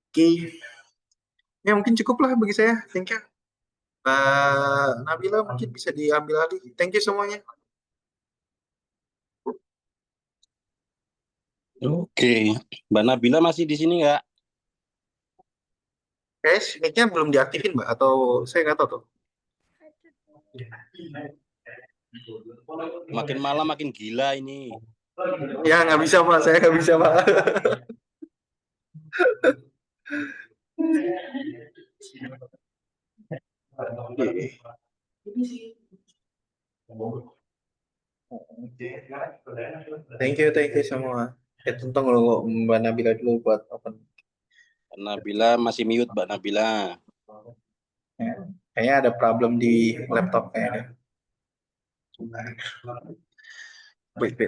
B: Oke, ya mungkin cukup lah bagi saya. Thank you. Nabila mungkin bisa diambil alih. Thank you semuanya.
D: Oke, Mbak Nabila masih di sini nggak?
B: Guys, mic-nya belum diaktifin, Mbak, atau saya nggak tahu tuh.
D: Makin malam makin gila ini.
B: Ya, nggak bisa, Pak. Saya nggak bisa, Pak. Thank you semua. Tunggu dulu Mbak Nabila dulu buat open.
D: Mbak Nabila masih mute, Mbak Nabila.
B: Ya, kayaknya ada problem di laptop kayaknya. Wait.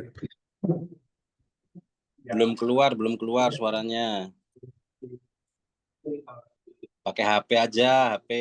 D: Belum keluar suaranya. Pakai HP aja, HP.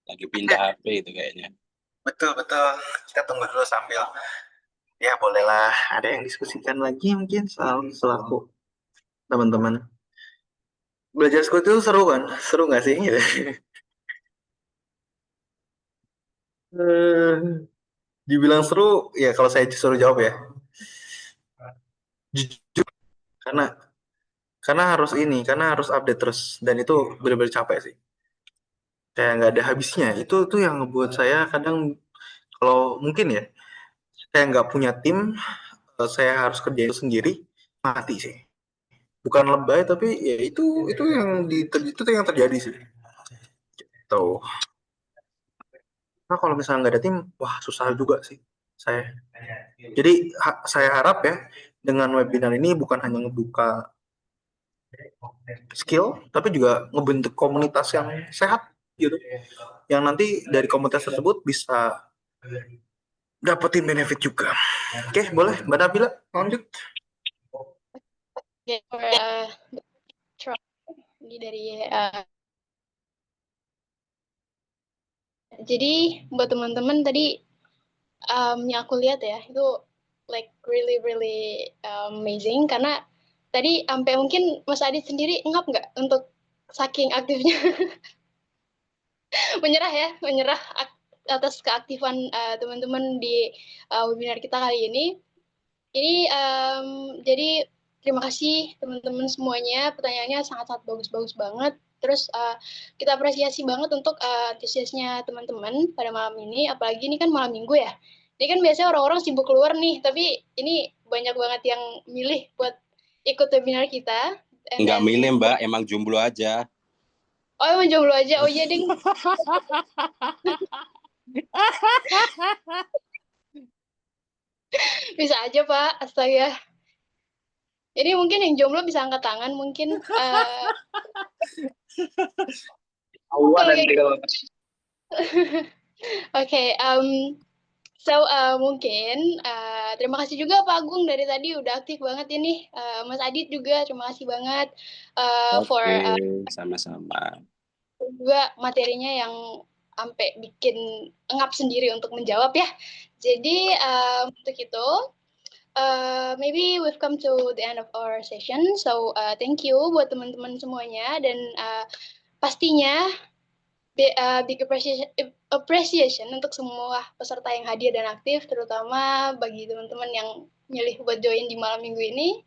D: Lagi pindah HP itu kayaknya.
B: Betul. Kita tunggu dulu sambil ya bolehlah ada yang diskusikan lagi mungkin selaku teman-teman. Belajar school itu seru kan? Seru nggak sih? Gitu. Dibilang seru ya kalau saya suruh jawab ya. Jujur karena harus update terus dan itu benar-benar capek sih. Kayak nggak ada habisnya. Itu yang ngebuat saya kadang kalau mungkin ya saya nggak punya tim, saya harus kerja itu sendiri, mati sih. Bukan lebay tapi ya itu yang terjadi sih. Tuh. Nah kalau misalnya nggak ada tim, wah susah juga sih saya. Jadi saya harap ya dengan webinar ini bukan hanya ngebuka skill, tapi juga ngebentuk komunitas yang sehat gitu. Yang nanti dari komunitas tersebut bisa dapetin benefit juga. Oke, boleh Mbak Nabila lanjut.
A: Okay, dari jadi buat teman-teman tadi yang aku lihat ya itu like really amazing karena tadi sampai mungkin Mas Adit sendiri ngap nggak untuk saking aktifnya menyerah atas keaktifan teman-teman di webinar kita kali ini. Ini jadi terima kasih teman-teman semuanya, pertanyaannya sangat bagus banget. Terus kita apresiasi banget untuk antusiasnya teman-teman pada malam ini, apalagi ini kan malam minggu ya. Ini kan biasanya orang-orang sibuk keluar nih, tapi ini banyak banget yang milih buat ikut webinar kita.
D: Nggak milih Mbak, emang jomblo aja.
A: Oh emang jomblo aja, oh iya ding. Bisa aja Pak, astaga. Jadi mungkin yang jomblo bisa angkat tangan mungkin. Oke, so mungkin terima kasih juga Pak Agung dari tadi udah aktif banget ini. Mas Adit juga terima kasih banget for
D: sama-sama.
A: juga materinya yang sampai bikin ngap sendiri untuk menjawab ya. Jadi untuk itu, maybe we've come to the end of our session. So thank you buat teman-teman semuanya, dan pastinya big appreciation untuk semua peserta yang hadir dan aktif, terutama bagi teman-teman yang milih buat join di malam minggu ini.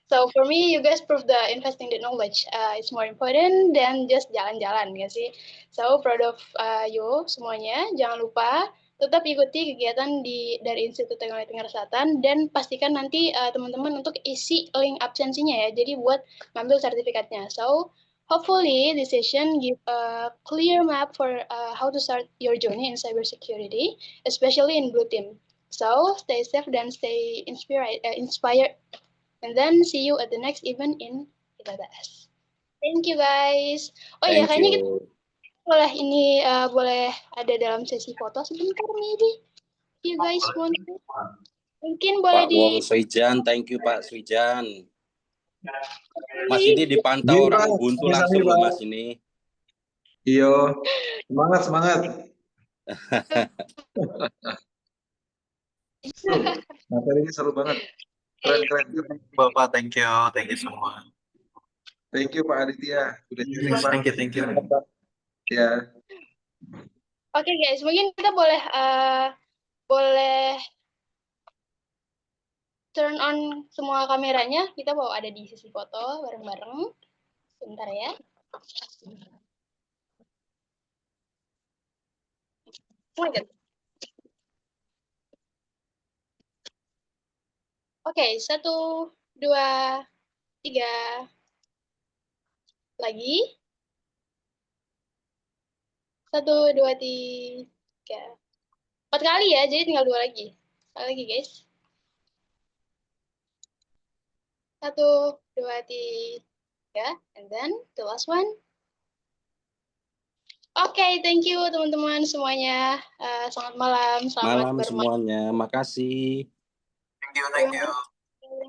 A: So for me, you guys prove the investing the knowledge is more important than just jalan-jalan, ya sih. So proud of you semuanya. Jangan lupa tetap ikuti kegiatan dari Institut Teknologi Tenggara Selatan, dan pastikan nanti teman-teman untuk isi link absensinya ya. Jadi buat ngambil sertifikatnya. So hopefully this session give a clear map for how to start your journey in cybersecurity, especially in Blue Team. So stay safe dan stay inspired. And then see you at the next event in ITTS. Thank you guys. Oh ya,
D: Thank
A: kayaknya kita
D: you.
A: boleh ada dalam sesi foto sebentar maybe. You guys want to? Mungkin boleh
D: Pak Wong Swijan, thank you Pak Swijan. Mas ini dipantau
F: Iya,
D: orang
F: Pak.
D: Ubuntu
F: Iya,
D: langsung loh
F: Pak.
D: Mas ini.
F: Iya, semangat. Materinya seru banget. Keren.
B: Bapak, thank you semua.
F: Thank you Pak Aditya. Udah sharing
B: Thank
F: banget.
B: you.
F: Ya.
A: Oke guys, mungkin kita boleh turn on semua kameranya. Kita mau ada di sesi foto bareng-bareng. Sebentar ya. Oh my God. Oke, 1, 2, 3. Lagi. 1, 2, 3. 4 kali ya, jadi tinggal 2 lagi. Sekali lagi guys. 1, 2, 3. And then the last one. Oke, thank you teman-teman semuanya. Selamat malam, selamat
D: Malam
A: bermain.
D: semuanya, makasih.
B: Thank you.